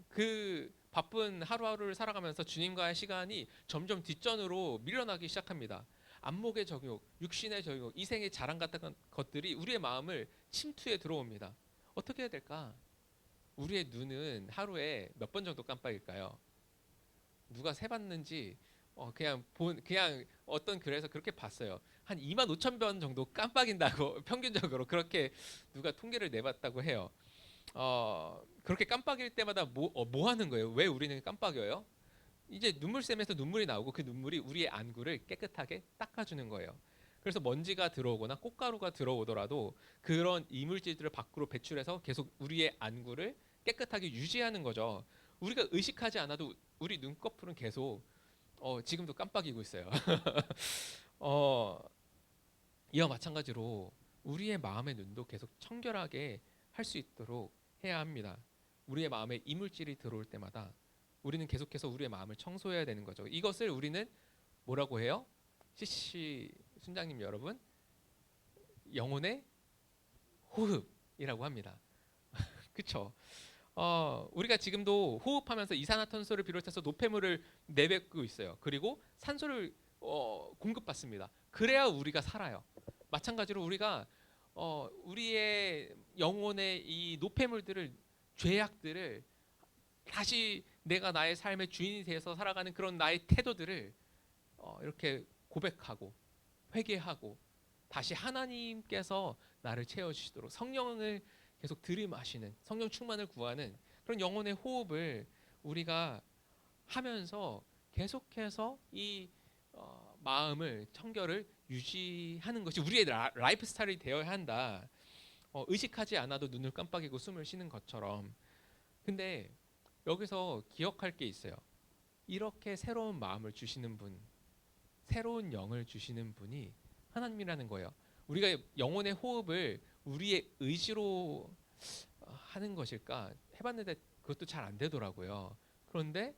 그 바쁜 하루하루를 살아가면서 주님과의 시간이 점점 뒷전으로 밀려나기 시작합니다. 안목의 정욕, 육신의 정욕, 이생의 자랑 같은 것들이 우리의 마음을 침투해 들어옵니다. 어떻게 해야 될까? 우리의 눈은 하루에 몇 번 정도 깜빡일까요? 누가 세봤는지 그냥 어떤 글에서 그렇게 봤어요. 한 2만 5천 번 정도 깜빡인다고 평균적으로 그렇게 누가 통계를 내봤다고 해요. 그렇게 깜빡일 때마다 뭐 하는 거예요? 왜 우리는 깜빡여요? 이제 눈물샘에서 눈물이 나오고 그 눈물이 우리의 안구를 깨끗하게 닦아주는 거예요. 그래서 먼지가 들어오거나 꽃가루가 들어오더라도 그런 이물질들을 밖으로 배출해서 계속 우리의 안구를 깨끗하게 유지하는 거죠. 우리가 의식하지 않아도 우리 눈꺼풀은 계속 지금도 깜빡이고 있어요. 이와 마찬가지로 우리의 마음의 눈도 계속 청결하게 할 수 있도록 해야 합니다. 우리의 마음에 이물질이 들어올 때마다 우리는 계속해서 우리의 마음을 청소해야 되는 거죠. 이것을 우리는 뭐라고 해요? CC 순장님 여러분, 영혼의 호흡이라고 합니다. 그렇죠? 우리가 지금도 호흡하면서 이산화탄소를 비롯해서 노폐물을 내뱉고 있어요. 그리고 산소를 공급받습니다. 그래야 우리가 살아요. 마찬가지로 우리가 우리의 영혼의 이 노폐물들을, 죄악들을 다시 내가 나의 삶의 주인이 되어서 살아가는 그런 나의 태도들을 이렇게 고백하고 회개하고 다시 하나님께서 나를 채워주시도록 성령을 계속 들이마시는, 성령 충만을 구하는 그런 영혼의 호흡을 우리가 하면서 계속해서 이 마음을, 청결을 유지하는 것이 우리의 라이프 스타일이 되어야 한다. 의식하지 않아도 눈을 깜빡이고 숨을 쉬는 것처럼. 근데 여기서 기억할 게 있어요. 이렇게 새로운 마음을 주시는 분, 새로운 영을 주시는 분이 하나님이라는 거예요. 우리가 영혼의 호흡을 우리의 의지로 하는 것일까 해봤는데 그것도 잘 안 되더라고요. 그런데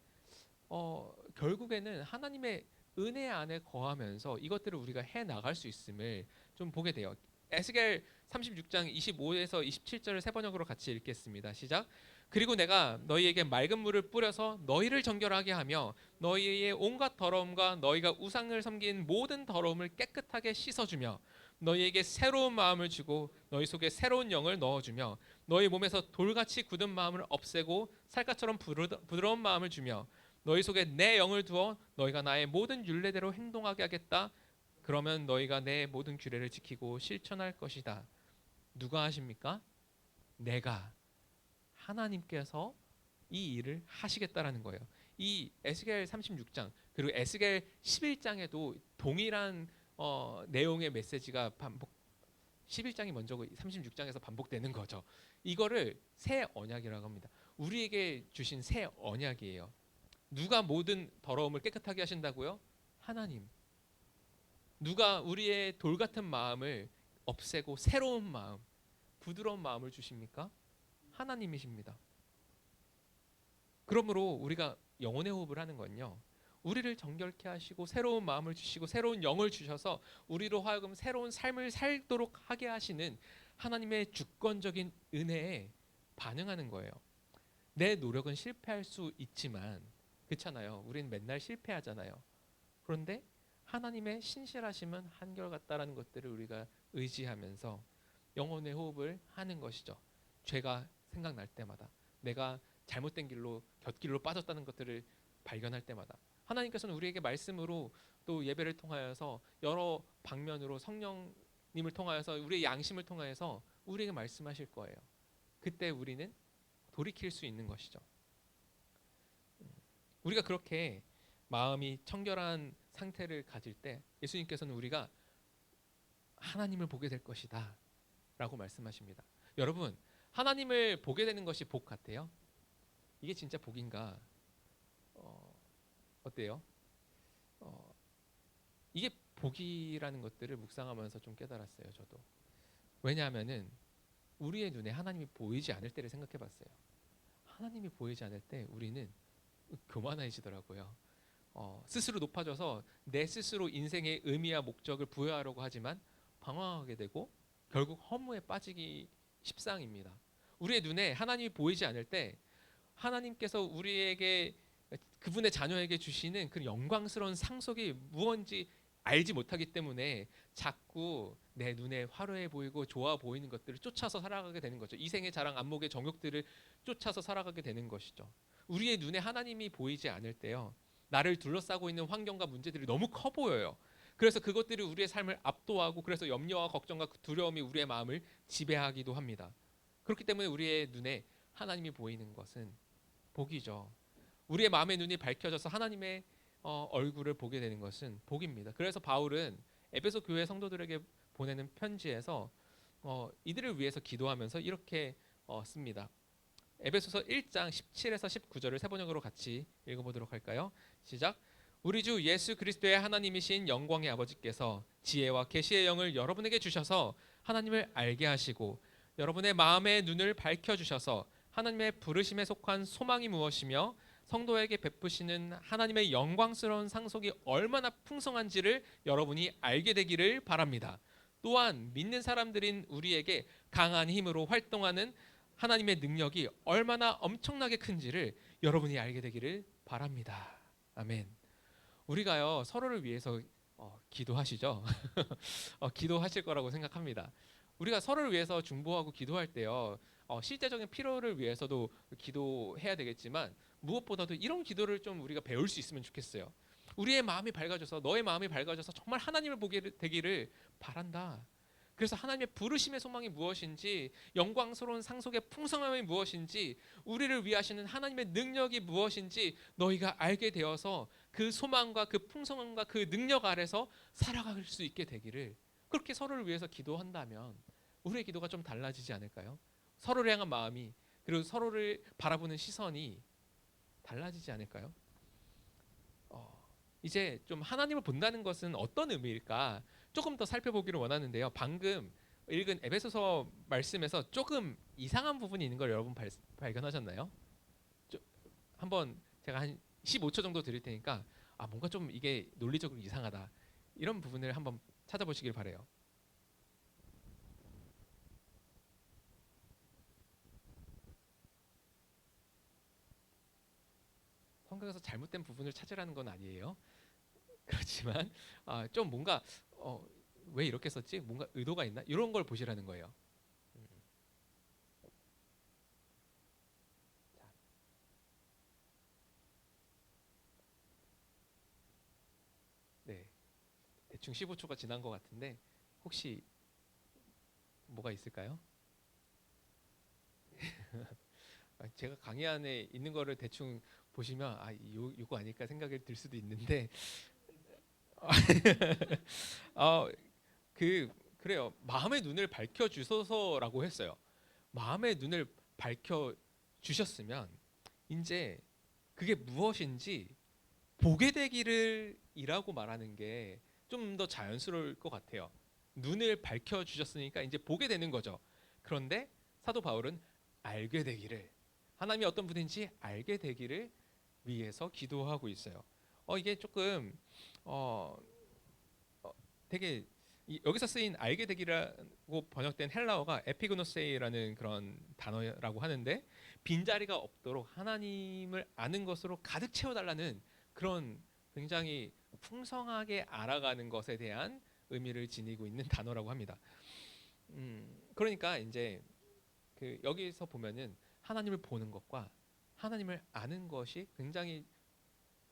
결국에는 하나님의 은혜 안에 거하면서 이것들을 우리가 해 나갈 수 있음을 좀 보게 돼요. 에스겔 36장 25에서 27절을 세 번역으로 같이 읽겠습니다. 시작. 그리고 내가 너희에게 맑은 물을 뿌려서 너희를 정결하게 하며 너희의 온갖 더러움과 너희가 우상을 섬긴 모든 더러움을 깨끗하게 씻어주며 너희에게 새로운 마음을 주고 너희 속에 새로운 영을 넣어주며 너희 몸에서 돌같이 굳은 마음을 없애고 살갗처럼 부드러운 마음을 주며 너희 속에 내 영을 두어 너희가 나의 모든 율례대로 행동하게 하겠다. 그러면 너희가 내 모든 규례를 지키고 실천할 것이다. 누가 하십니까? 내가, 하나님께서 이 일을 하시겠다라는 거예요. 이 에스겔 36장 그리고 에스겔 11장에도 동일한 내용의 메시지가 11장이 먼저고 36장에서 반복되는 거죠. 이거를 새 언약이라고 합니다. 우리에게 주신 새 언약이에요. 누가 모든 더러움을 깨끗하게 하신다고요? 하나님. 누가 우리의 돌 같은 마음을 없애고 새로운 마음, 부드러운 마음을 주십니까? 하나님이십니다. 그러므로 우리가 영혼의 호흡을 하는 건요, 우리를 정결케 하시고 새로운 마음을 주시고 새로운 영을 주셔서 우리로 하여금 새로운 삶을 살도록 하게 하시는 하나님의 주권적인 은혜에 반응하는 거예요. 내 노력은 실패할 수 있지만, 그렇잖아요. 우리는 맨날 실패하잖아요. 그런데 하나님의 신실하심은 한결같다라는 것들을 우리가 의지하면서 영혼의 호흡을 하는 것이죠. 죄가 생각날 때마다, 내가 잘못된 길로, 곁길로 빠졌다는 것들을 발견할 때마다 하나님께서는 우리에게 말씀으로 또 예배를 통하여서 여러 방면으로 성령님을 통하여서 우리의 양심을 통하여서 우리에게 말씀하실 거예요. 그때 우리는 돌이킬 수 있는 것이죠. 우리가 그렇게 마음이 청결한 상태를 가질 때 예수님께서는 우리가 하나님을 보게 될 것이다 라고 말씀하십니다. 여러분, 하나님을 보게 되는 것이 복 같아요? 이게 진짜 복인가? 어때요? 이게 복이라는 것들을 묵상하면서 좀 깨달았어요. 저도. 왜냐하면은 우리의 눈에 하나님이 보이지 않을 때를 생각해 봤어요. 하나님이 보이지 않을 때 우리는 교만해지더라고요. 스스로 높아져서 내 스스로 인생의 의미와 목적을 부여하려고 하지만 방황하게 되고 결국 허무에 빠지기 십상입니다. 우리의 눈에 하나님이 보이지 않을 때 하나님께서 우리에게, 그분의 자녀에게 주시는 그 영광스러운 상속이 무언지 알지 못하기 때문에 자꾸 내 눈에 화려해 보이고 좋아 보이는 것들을 쫓아서 살아가게 되는 거죠. 이생의 자랑, 안목의 정욕들을 쫓아서 살아가게 되는 것이죠. 우리의 눈에 하나님이 보이지 않을 때요, 나를 둘러싸고 있는 환경과 문제들이 너무 커 보여요. 그래서 그것들이 우리의 삶을 압도하고, 그래서 염려와 걱정과 두려움이 우리의 마음을 지배하기도 합니다. 그렇기 때문에 우리의 눈에 하나님이 보이는 것은 복이죠. 우리의 마음의 눈이 밝혀져서 하나님의 얼굴을 보게 되는 것은 복입니다. 그래서 바울은 에베소 교회 성도들에게 보내는 편지에서 이들을 위해서 기도하면서 이렇게 씁니다. 에베소서 1장 17에서 19절을 세 번역으로 같이 읽어보도록 할까요? 시작. 우리 주 예수 그리스도의 하나님이신 영광의 아버지께서 지혜와 계시의 영을 여러분에게 주셔서 하나님을 알게 하시고 여러분의 마음의 눈을 밝혀주셔서 하나님의 부르심에 속한 소망이 무엇이며 성도에게 베푸시는 하나님의 영광스러운 상속이 얼마나 풍성한지를 여러분이 알게 되기를 바랍니다. 또한 믿는 사람들인 우리에게 강한 힘으로 활동하는 하나님의 능력이 얼마나 엄청나게 큰지를 여러분이 알게 되기를 바랍니다. 아멘. 우리가요 서로를 위해서 기도하시죠? 기도하실 거라고 생각합니다. 우리가 서로를 위해서 중보하고 기도할 때요 실제적인 필요를 위해서도 기도해야 되겠지만 무엇보다도 이런 기도를 좀 우리가 배울 수 있으면 좋겠어요. 우리의 마음이 밝아져서 너의 마음이 밝아져서 정말 하나님을 보게 되기를 바란다. 그래서 하나님의 부르심의 소망이 무엇인지 영광스러운 상속의 풍성함이 무엇인지 우리를 위하시는 하나님의 능력이 무엇인지 너희가 알게 되어서 그 소망과 그 풍성함과 그 능력 아래서 살아갈 수 있게 되기를 그렇게 서로를 위해서 기도한다면 우리의 기도가 좀 달라지지 않을까요? 서로를 향한 마음이 그리고 서로를 바라보는 시선이 달라지지 않을까요? 이제 좀 하나님을 본다는 것은 어떤 의미일까 조금 더 살펴보기를 원하는데요. 방금 읽은 에베소서 말씀에서 조금 이상한 부분이 있는 걸 여러분 발견하셨나요? 한번 제가 한 15초 정도 드릴 테니까 뭔가 좀 이게 논리적으로 이상하다 이런 부분을 한번 찾아보시길 바래요. 성경에서 잘못된 부분을 찾으라는 건 아니에요. 그렇지만 좀 뭔가 왜 이렇게 썼지? 뭔가 의도가 있나? 이런 걸 보시라는 거예요. 네, 대충 15초가 지난 것 같은데 혹시 뭐가 있을까요? 제가 강의 안에 있는 거를 대충 보시면 이거 아닐까 생각이 들 수도 있는데 그래요. 마음의 눈을 밝혀 주소서라고 했어요. 마음의 눈을 밝혀 주셨으면 이제 그게 무엇인지 보게 되기를 이라고 말하는 게 좀 더 자연스러울 것 같아요. 눈을 밝혀 주셨으니까 이제 보게 되는 거죠. 그런데 사도 바울은 알게 되기를 하나님이 어떤 분인지 알게 되기를 위해서 기도하고 있어요. 이게 조금 되게 여기서 쓰인 알게 되기라고 번역된 헬라어가 에피그노세이라는 그런 단어라고 하는데 빈자리가 없도록 하나님을 아는 것으로 가득 채워달라는 그런 굉장히 풍성하게 알아가는 것에 대한 의미를 지니고 있는 단어라고 합니다. 그러니까 이제 여기서 보면은 하나님을 보는 것과 하나님을 아는 것이 굉장히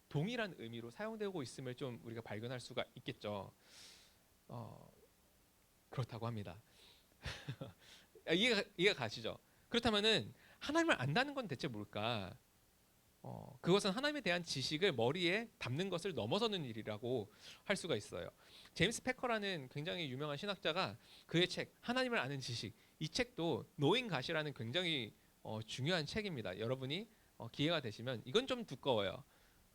동일한 의미로 사용되고 있음을 좀 우리가 발견할 수가 있겠죠. 그렇다고 합니다. 이해가 가시죠? 그렇다면은 하나님을 안다는 건 대체 뭘까? 그것은 하나님에 대한 지식을 머리에 담는 것을 넘어서는 일이라고 할 수가 있어요. 제임스 패커라는 굉장히 유명한 신학자가 그의 책 하나님을 아는 지식 이 책도 노잉 갓이라는 굉장히 중요한 책입니다. 여러분이 기회가 되시면 이건 좀 두꺼워요.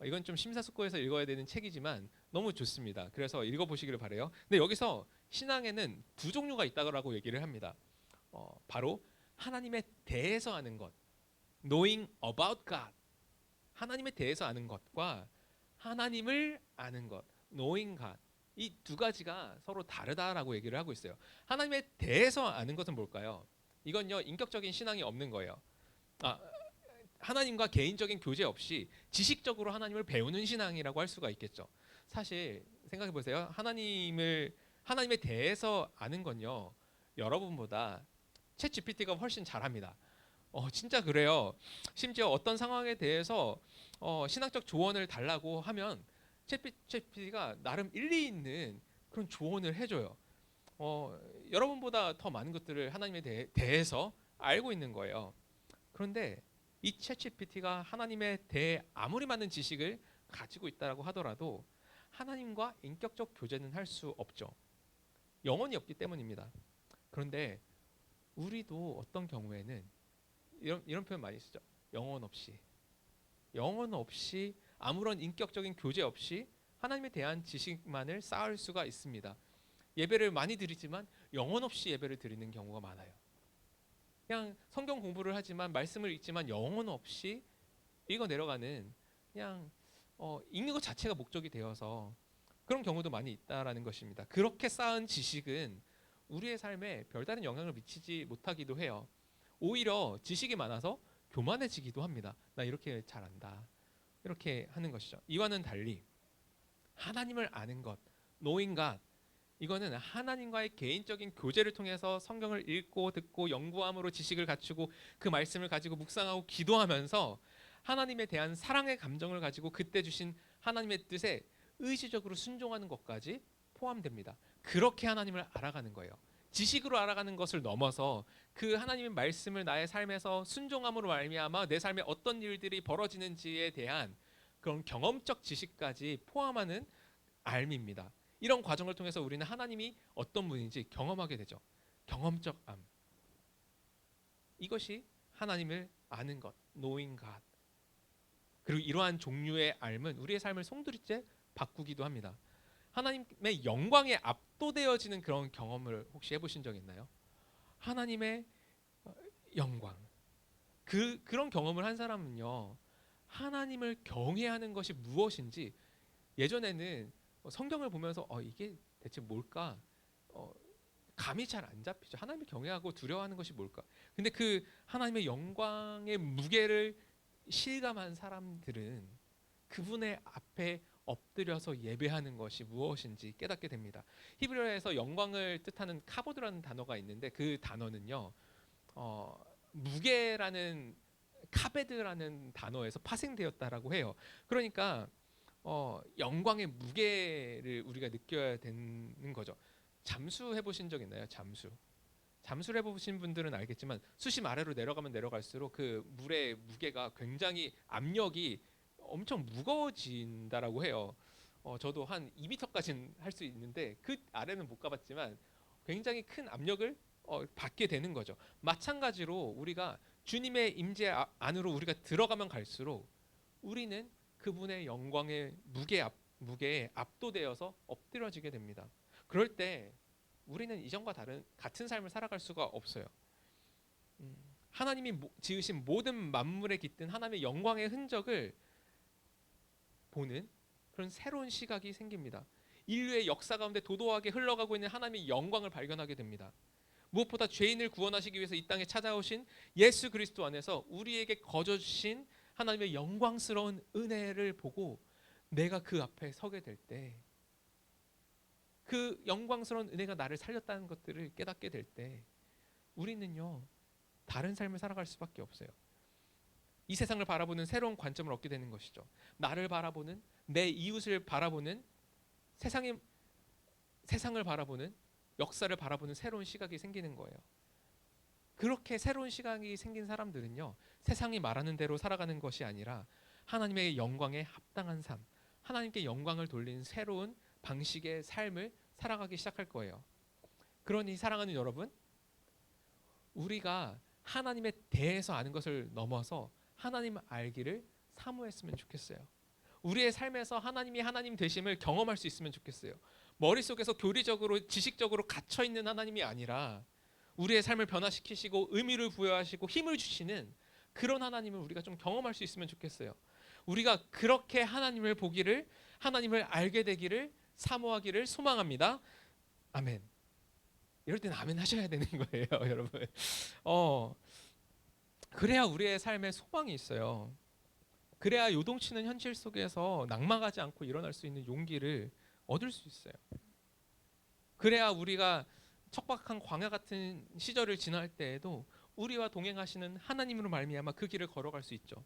이건 좀 심사숙고해서 읽어야 되는 책이지만 너무 좋습니다. 그래서 읽어보시기를 바래요. 근데 여기서 신앙에는 두 종류가 있다고 얘기를 합니다. 바로 하나님에 대해서 아는 것, knowing about God, 하나님에 대해서 아는 것과 하나님을 아는 것, knowing God, 이 두 가지가 서로 다르다라고 얘기를 하고 있어요. 하나님에 대해서 아는 것은 뭘까요? 이건요 인격적인 신앙이 없는 거예요. 하나님과 개인적인 교제 없이 지식적으로 하나님을 배우는 신앙이라고 할 수가 있겠죠. 사실 생각해 보세요. 하나님에 대해서 아는 건요 여러분보다 챗 GPT가 훨씬 잘합니다. 진짜 그래요. 심지어 어떤 상황에 대해서 신학적 조언을 달라고 하면 챗 GPT가 나름 일리 있는 그런 조언을 해줘요. 여러분보다 더 많은 것들을 하나님에 대해서 알고 있는 거예요. 그런데 이 챗 GPT가 하나님에 대해 아무리 많은 지식을 가지고 있다고 하더라도 하나님과 인격적 교제는 할 수 없죠. 영혼이 없기 때문입니다. 그런데 우리도 어떤 경우에는 이런 표현 많이 쓰죠. 영혼 없이 아무런 인격적인 교제 없이 하나님에 대한 지식만을 쌓을 수가 있습니다. 예배를 많이 드리지만 영혼 없이 예배를 드리는 경우가 많아요. 그냥 성경 공부를 하지만 말씀을 읽지만 영혼 없이 읽어 내려가는 그냥 읽는 것 자체가 목적이 되어서 그런 경우도 많이 있다라는 것입니다. 그렇게 쌓은 지식은 우리의 삶에 별다른 영향을 미치지 못하기도 해요. 오히려 지식이 많아서 교만해지기도 합니다. 나 이렇게 잘한다. 이렇게 하는 것이죠. 이와는 달리 하나님을 아는 것, knowing God, 이거는 하나님과의 개인적인 교제를 통해서 성경을 읽고 듣고 연구함으로 지식을 갖추고 그 말씀을 가지고 묵상하고 기도하면서 하나님에 대한 사랑의 감정을 가지고 그때 주신 하나님의 뜻에 의지적으로 순종하는 것까지 포함됩니다. 그렇게 하나님을 알아가는 거예요. 지식으로 알아가는 것을 넘어서 그 하나님의 말씀을 나의 삶에서 순종함으로 말미암아 내 삶에 어떤 일들이 벌어지는지에 대한 그런 경험적 지식까지 포함하는 알미입니다. 이런 과정을 통해서 우리는 하나님이 어떤 분인지 경험하게 되죠. 경험적 암. 이것이 하나님을 아는 것, knowing God. 그리고 이러한 종류의 알은 우리의 삶을 송두리째 바꾸기도 합니다. 하나님의 영광에 압도되어지는 그런 경험을 혹시 해보신 적 있나요? 하나님의 영광. 그런 경험을 한 사람은요, 하나님을 경외하는 것이 무엇인지 예전에는 성경을 보면서 이게 대체 뭘까? 감이 잘 안 잡히죠. 하나님을 경외하고 두려워하는 것이 뭘까? 근데 그 하나님의 영광의 무게를 실감한 사람들은 그분의 앞에 엎드려서 예배하는 것이 무엇인지 깨닫게 됩니다. 히브리어에서 영광을 뜻하는 카보드라는 단어가 있는데 그 단어는요, 무게라는 카베드라는 단어에서 파생되었다라고 해요. 그러니까 영광의 무게를 우리가 느껴야 되는 거죠. 잠수 해보신 적 있나요? 잠수를 해보신 분들은 알겠지만 수심 아래로 내려가면 내려갈수록 그 물의 무게가 굉장히 압력이 엄청 무거워진다라고 해요. 저도 한 2m까지는 할 수 있는데 그 아래는 못 가봤지만 굉장히 큰 압력을 받게 되는 거죠. 마찬가지로 우리가 주님의 임재 안으로 우리가 들어가면 갈수록 우리는 그분의 영광의 무게에 압도되어서 엎드려지게 됩니다. 그럴 때 우리는 이전과 같은 삶을 살아갈 수가 없어요. 하나님이 지으신 모든 만물에 깃든 하나님의 영광의 흔적을 보는 그런 새로운 시각이 생깁니다. 인류의 역사 가운데 도도하게 흘러가고 있는 하나님의 영광을 발견하게 됩니다. 무엇보다 죄인을 구원하시기 위해서 이 땅에 찾아오신 예수 그리스도 안에서 우리에게 거저 주신 하나님의 영광스러운 은혜를 보고 내가 그 앞에 서게 될 때, 그 영광스러운 은혜가 나를 살렸다는 것들을 깨닫게 될 때 우리는요, 다른 삶을 살아갈 수밖에 없어요. 이 세상을 바라보는 새로운 관점을 얻게 되는 것이죠. 나를 바라보는, 내 이웃을 바라보는, 세상을 바라보는, 역사를 바라보는 새로운 시각이 생기는 거예요. 그렇게 새로운 시각이 생긴 사람들은요, 세상이 말하는 대로 살아가는 것이 아니라 하나님의 영광에 합당한 삶, 하나님께 영광을 돌리는 새로운 방식의 삶을 살아가기 시작할 거예요. 그러니 사랑하는 여러분, 우리가 하나님에 대해서 아는 것을 넘어서 하나님을 알기를 사모했으면 좋겠어요. 우리의 삶에서 하나님이 하나님 되심을 경험할 수 있으면 좋겠어요. 머릿속에서 교리적으로 지식적으로 갇혀있는 하나님이 아니라 우리의 삶을 변화시키시고 의미를 부여하시고 힘을 주시는 그런 하나님을 우리가 좀 경험할 수 있으면 좋겠어요. 우리가 그렇게 하나님을 보기를, 하나님을 알게 되기를 사모하기를 소망합니다. 아멘. 이럴 때는 아멘 하셔야 되는 거예요, 여러분. 그래야 우리의 삶에 소망이 있어요. 그래야 요동치는 현실 속에서 낙망하지 않고 일어날 수 있는 용기를 얻을 수 있어요. 그래야 우리가 척박한 광야 같은 시절을 지날 때에도 우리와 동행하시는 하나님으로 말미암아 그 길을 걸어갈 수 있죠.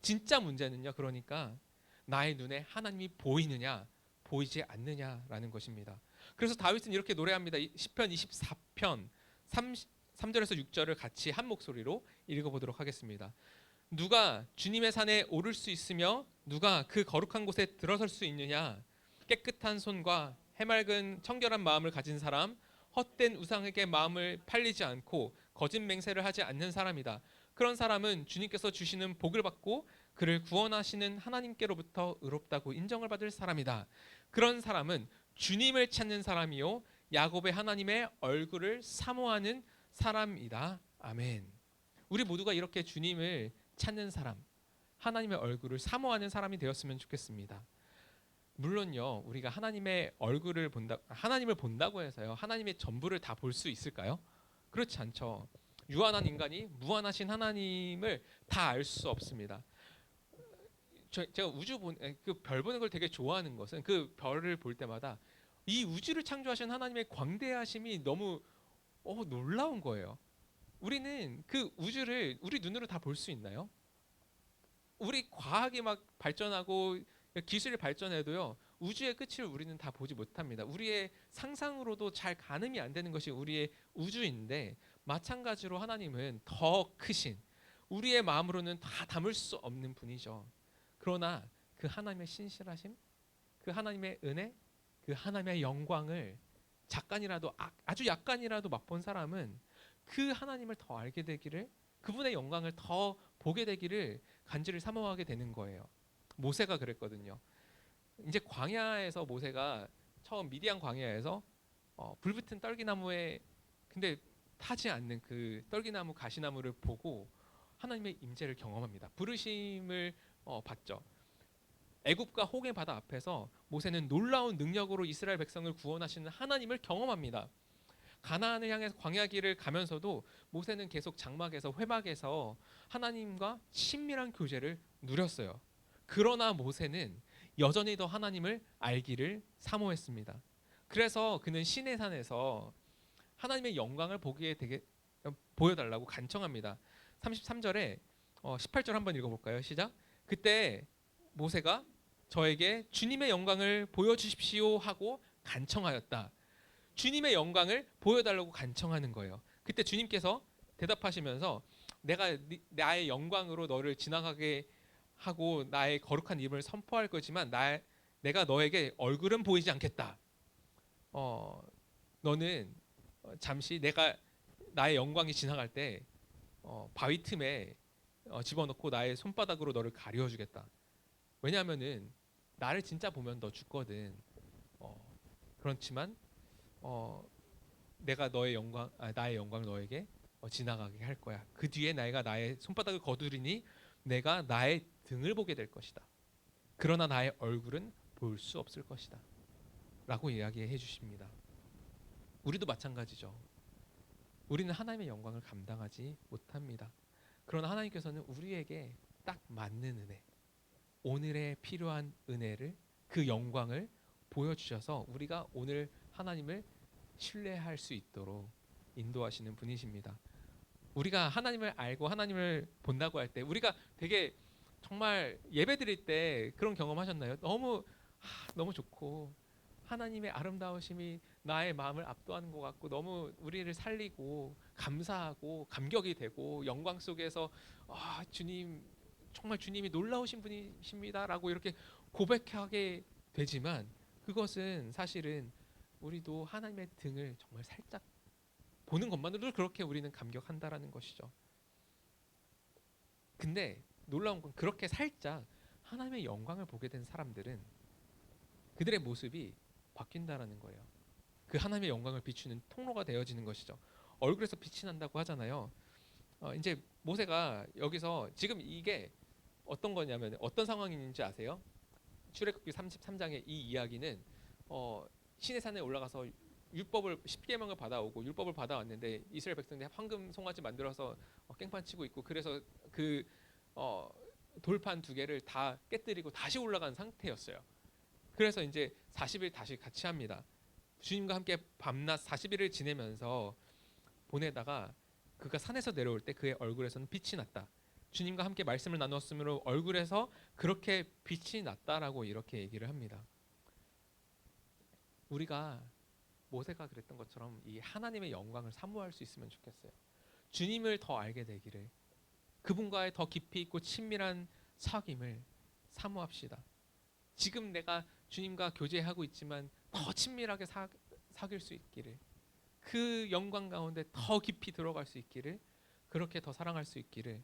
진짜 문제는요, 그러니까 나의 눈에 하나님이 보이느냐 보이지 않느냐라는 것입니다. 그래서 다윗은 이렇게 노래합니다. 시편 24편 3절에서 6절을 같이 한 목소리로 읽어보도록 하겠습니다. 누가 주님의 산에 오를 수 있으며 누가 그 거룩한 곳에 들어설 수 있느냐. 깨끗한 손과 해맑은 청결한 마음을 가진 사람, 헛된 우상에게 마음을 팔리지 않고 거짓 맹세를 하지 않는 사람이다. 그런 사람은 주님께서 주시는 복을 받고 그를 구원하시는 하나님께로부터 의롭다고 인정을 받을 사람이다. 그런 사람은 주님을 찾는 사람이요 야곱의 하나님의 얼굴을 사모하는 사람이다. 아멘. 우리 모두가 이렇게 주님을 찾는 사람, 하나님의 얼굴을 사모하는 사람이 되었으면 좋겠습니다. 물론요, 우리가 하나님의 얼굴을 하나님을 본다고 해서요, 하나님의 전부를 다 볼 수 있을까요? 그렇지 않죠. 유한한 인간이 무한하신 하나님을 다 알 수 없습니다. 제가 그 별 보는 걸 되게 좋아하는 것은 그 별을 볼 때마다 이 우주를 창조하신 하나님의 광대하심이 너무 놀라운 거예요. 우리는 그 우주를 우리 눈으로 다 볼 수 있나요? 우리 과학이 막 발전하고 기술이 발전해도요, 우주의 끝을 우리는 다 보지 못합니다. 우리의 상상으로도 잘 가늠이 안 되는 것이 우리의 우주인데, 마찬가지로 하나님은 더 크신, 우리의 마음으로는 다 담을 수 없는 분이죠. 그러나 그 하나님의 신실하심, 그 하나님의 은혜, 그 하나님의 영광을 아주 약간이라도 맛본 사람은 그 하나님을 더 알게 되기를, 그분의 영광을 더 보게 되기를 간절히 사모하게 되는 거예요. 모세가 그랬거든요. 이제 광야에서 모세가 처음 미디안 광야에서 불붙은 떨기나무에 근데 타지 않는 그 떨기나무 가시나무를 보고 하나님의 임재를 경험합니다. 부르심을 받죠. 애굽과 홍해 바다 앞에서 모세는 놀라운 능력으로 이스라엘 백성을 구원하시는 하나님을 경험합니다. 가나안을 향해서 광야 길을 가면서도 모세는 계속 장막에서 회막에서 하나님과 친밀한 교제를 누렸어요. 그러나 모세는 여전히 더 하나님을 알기를 사모했습니다. 그래서 그는 시내산에서 하나님의 영광을 보여달라고 간청합니다. 33절에 18절 한번 읽어볼까요? 시작. 그때 모세가 저에게 주님의 영광을 보여주십시오 하고 간청하였다. 주님의 영광을 보여달라고 간청하는 거예요. 그때 주님께서 대답하시면서 내가 나의 영광으로 너를 지나가게 하고 나의 거룩한 이름을 선포할 거지만 내가 너에게 얼굴은 보이지 않겠다. 너는 잠시 내가 나의 영광이 지나갈 때 바위 틈에 집어넣고 나의 손바닥으로 너를 가려주겠다. 왜냐하면은 나를 진짜 보면 너 죽거든. 그렇지만 내가 나의 영광을 너에게 지나가게 할 거야. 그 뒤에 내가 나의 손바닥을 거두리니 내가 나의 등을 보게 될 것이다. 그러나 나의 얼굴은 볼 수 없을 것이다. 라고 이야기해 주십니다. 우리도 마찬가지죠. 우리는 하나님의 영광을 감당하지 못합니다. 그러나 하나님께서는 우리에게 딱 맞는 은혜, 오늘의 필요한 은혜를, 그 영광을 보여주셔서 우리가 오늘 하나님을 신뢰할 수 있도록 인도하시는 분이십니다. 우리가 하나님을 알고 하나님을 본다고 할 때 우리가 되게 정말 예배 드릴 때 그런 경험 하셨나요? 너무 좋고 하나님의 아름다우심이 나의 마음을 압도하는 것 같고 너무 우리를 살리고 감사하고 감격이 되고 영광 속에서 주님 정말 주님이 놀라우신 분이십니다라고 이렇게 고백하게 되지만, 그것은 사실은 우리도 하나님의 등을 정말 살짝 보는 것만으로도 그렇게 우리는 감격한다라는 것이죠. 근데 놀라운 건 그렇게 살짝 하나님의 영광을 보게 된 사람들은 그들의 모습이 바뀐다라는 거예요. 그 하나님의 영광을 비추는 통로가 되어지는 것이죠. 얼굴에서 빛이 난다고 하잖아요. 이제 모세가 여기서 지금 이게 어떤 거냐면 어떤 상황인지 아세요? 출애굽기 33장의 이 이야기는 시내산에 올라가서 율법을 10계명을 받아오고 율법을 받아왔는데 이스라엘 백성들이 황금 송아지 만들어서 깽판 치고 있고, 그래서 그 돌판 2개를 다 깨뜨리고 다시 올라간 상태였어요. 그래서 이제 40일 다시 같이 합니다. 주님과 함께 밤낮 40일을 지내면서 보내다가 그가 산에서 내려올 때 그의 얼굴에서는 빛이 났다. 주님과 함께 말씀을 나눴으므로 얼굴에서 그렇게 빛이 났다라고 이렇게 얘기를 합니다. 우리가 모세가 그랬던 것처럼 이 하나님의 영광을 사모할 수 있으면 좋겠어요. 주님을 더 알게 되기를, 그분과의 더 깊이 있고 친밀한 사귐을 사모합시다. 지금 내가 주님과 교제하고 있지만 더 친밀하게 사귈 수 있기를, 그 영광 가운데 더 깊이 들어갈 수 있기를, 그렇게 더 사랑할 수 있기를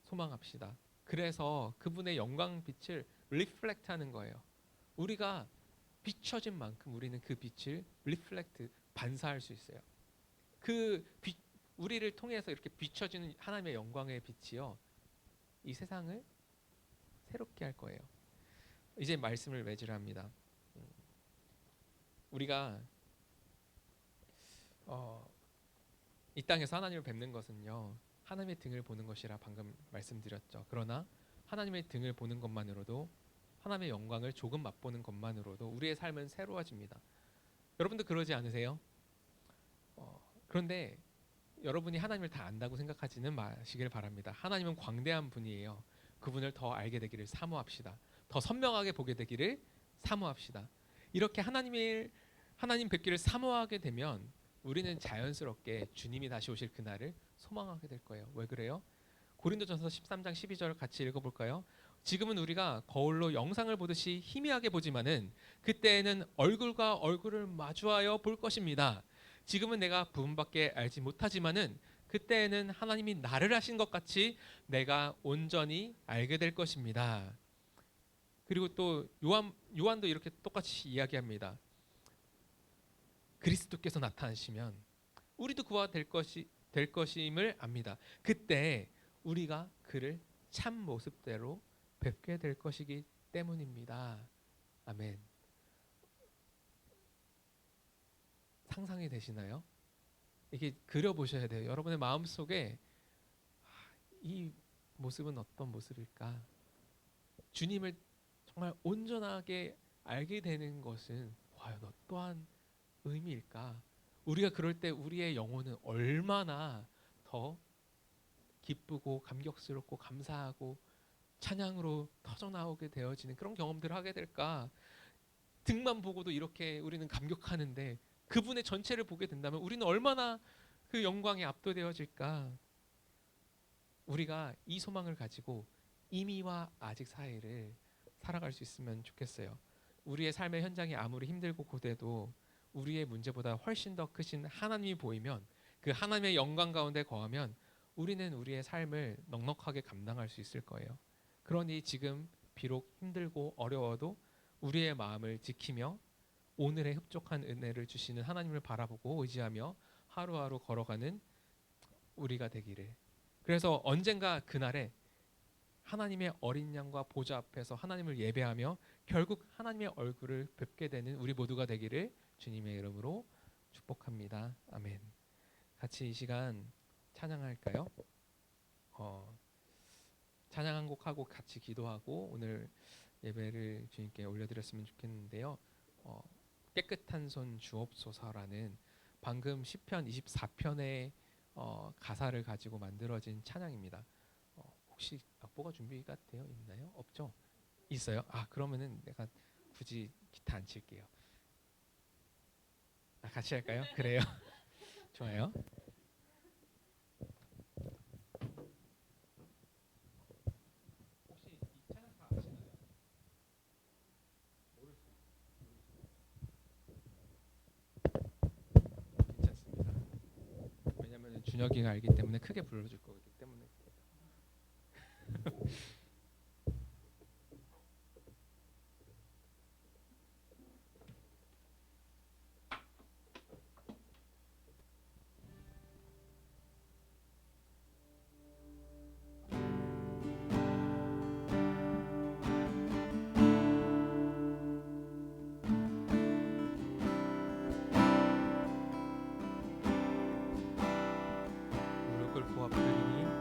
소망합시다. 그래서 그분의 영광 빛을 리플렉트하는 거예요. 우리가 비춰진 만큼 우리는 그 빛을 리플렉트 반사할 수 있어요. 그 빛, 우리를 통해서 이렇게 비춰지는 하나님의 영광의 빛이요, 이 세상을 새롭게 할 거예요. 이제 말씀을 맺으랍니다. 우리가 이 땅에서 하나님을 뵙는 것은요, 하나님의 등을 보는 것이라 방금 말씀드렸죠. 그러나 하나님의 등을 보는 것만으로도, 하나님의 영광을 조금 맛보는 것만으로도 우리의 삶은 새로워집니다. 여러분도 그러지 않으세요? 그런데 여러분이 하나님을 다 안다고 생각하지는 마시길 바랍니다. 하나님은 광대한 분이에요. 그분을 더 알게 되기를 사모합시다. 더 선명하게 보게 되기를 사모합시다. 이렇게 하나님 뵙기를 사모하게 되면 우리는 자연스럽게 주님이 다시 오실 그날을 소망하게 될 거예요. 왜 그래요? 고린도전서 13장 12절 같이 읽어볼까요? 지금은 우리가 거울로 영상을 보듯이 희미하게 보지만은 그때에는 얼굴과 얼굴을 마주하여 볼 것입니다. 지금은 내가 부분밖에 알지 못하지만은 그때에는 하나님이 나를 하신 것 같이 내가 온전히 알게 될 것입니다. 그리고 또 요한도 이렇게 똑같이 이야기합니다. 그리스도께서 나타나시면 우리도 그와 될 것임을 압니다. 그때 우리가 그를 참 모습대로 뵙게 될 것이기 때문입니다. 아멘. 상상이 되시나요? 이게 그려보셔야 돼요. 여러분의 마음속에 이 모습은 어떤 모습일까? 주님을 정말 온전하게 알게 되는 것은 과연 어떠한 의미일까? 우리가 그럴 때 우리의 영혼은 얼마나 더 기쁘고 감격스럽고 감사하고 찬양으로 터져나오게 되어지는 그런 경험들을 하게 될까? 등만 보고도 이렇게 우리는 감격하는데 그분의 전체를 보게 된다면 우리는 얼마나 그 영광에 압도되어질까? 우리가 이 소망을 가지고 이미와 아직 사이를 살아갈 수 있으면 좋겠어요. 우리의 삶의 현장이 아무리 힘들고 고되도 우리의 문제보다 훨씬 더 크신 하나님이 보이면, 그 하나님의 영광 가운데 거하면 우리는 우리의 삶을 넉넉하게 감당할 수 있을 거예요. 그러니 지금 비록 힘들고 어려워도 우리의 마음을 지키며 오늘의 흡족한 은혜를 주시는 하나님을 바라보고 의지하며 하루하루 걸어가는 우리가 되기를. 그래서 언젠가 그날에 하나님의 어린 양과 보좌 앞에서 하나님을 예배하며 결국 하나님의 얼굴을 뵙게 되는 우리 모두가 되기를 주님의 이름으로 축복합니다. 아멘. 같이 이 시간 찬양할까요? 찬양 한 곡 하고 같이 기도하고 오늘 예배를 주님께 올려드렸으면 좋겠는데요. 깨끗한 손 주옵소서라는 방금 시편 24편의 가사를 가지고 만들어진 찬양입니다. 혹시 악보가 준비가 되어 있나요? 없죠? 있어요? 그러면은 내가 굳이 기타 안 칠게요. 같이 할까요? 그래요. 좋아요. 혹시 이 찬양 다 아시나요? 괜찮습니다. 왜냐면 준혁이가 알기 때문에 크게 불러줄 거기 때문에. 무릎을 보아드리니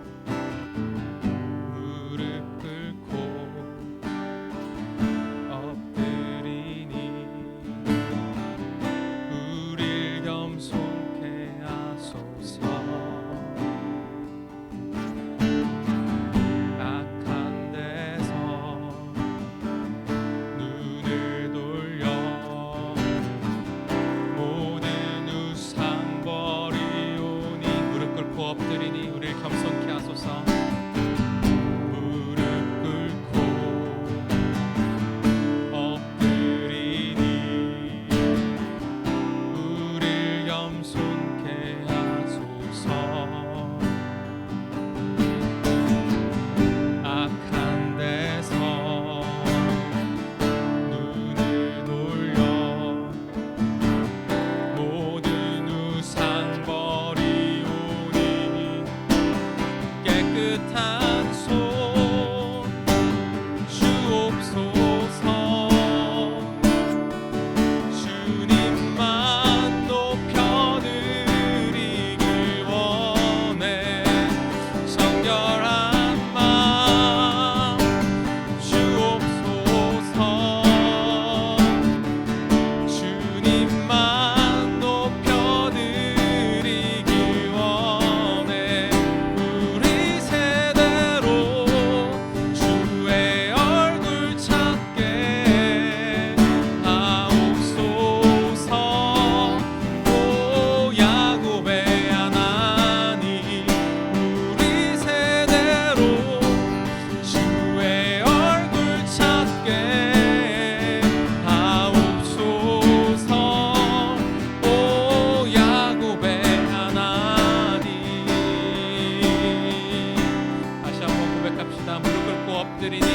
엎드리니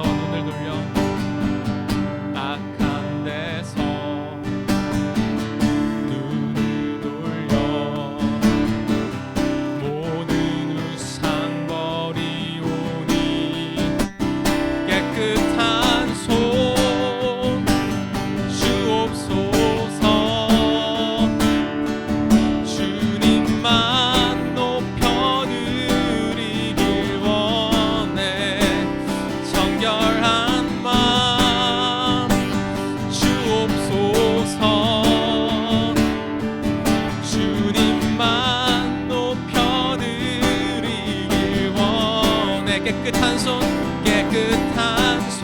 눈을 돌려 악한 데서 눈을 돌려 모든 우상 버리오니 깨끗한 손 주옵소서 주님만 높여드리길 원해 정결한 마음 주옵소서 주님만 높여드리길 원해 깨끗한 손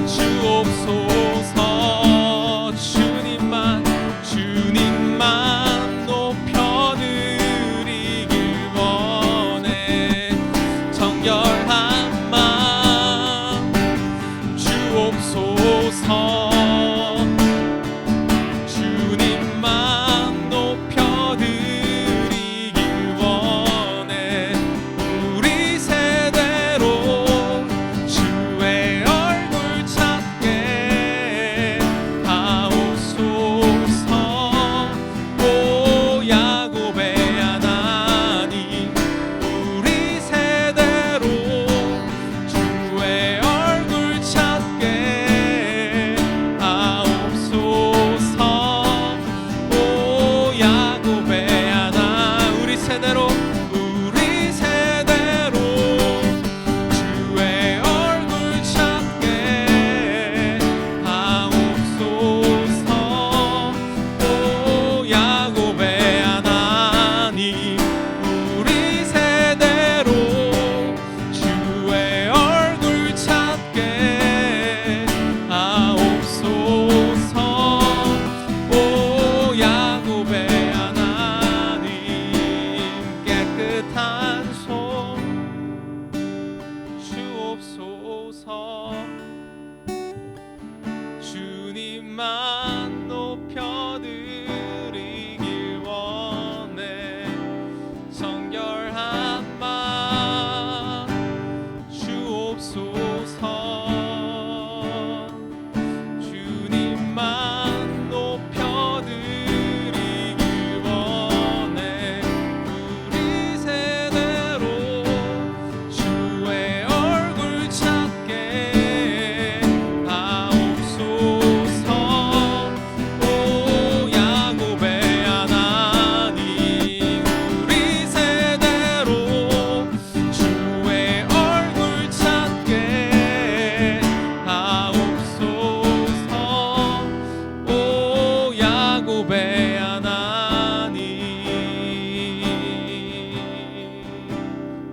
주옵소서 주님만 높여드리길 원해 정결한 마음 주옵소서 주님만 높여드리길 원해 우리 세대로 주의 얼굴 찾게 하옵소서 오 야곱의 하나님 우리 세대로 주의 얼굴 찾게 하옵소서 오 야곱의 하나 우리 세대로 주의 얼굴 찾게 하옵소서 오 야곱의 하나님 우리 세대로 주의 얼굴 찾게 하옵소서 오 야곱의 하나님 깨끗한 손 주옵소서 주님만 높여드리길 원해 정결한 마음 주옵소서 주님만 높여드리길 원해 우리 세대로 주의 얼굴 찾게 하옵소서 오 야곱의 하나님 우리 세대로 주의 얼굴 찾게 하옵소서 오 야곱의 하나님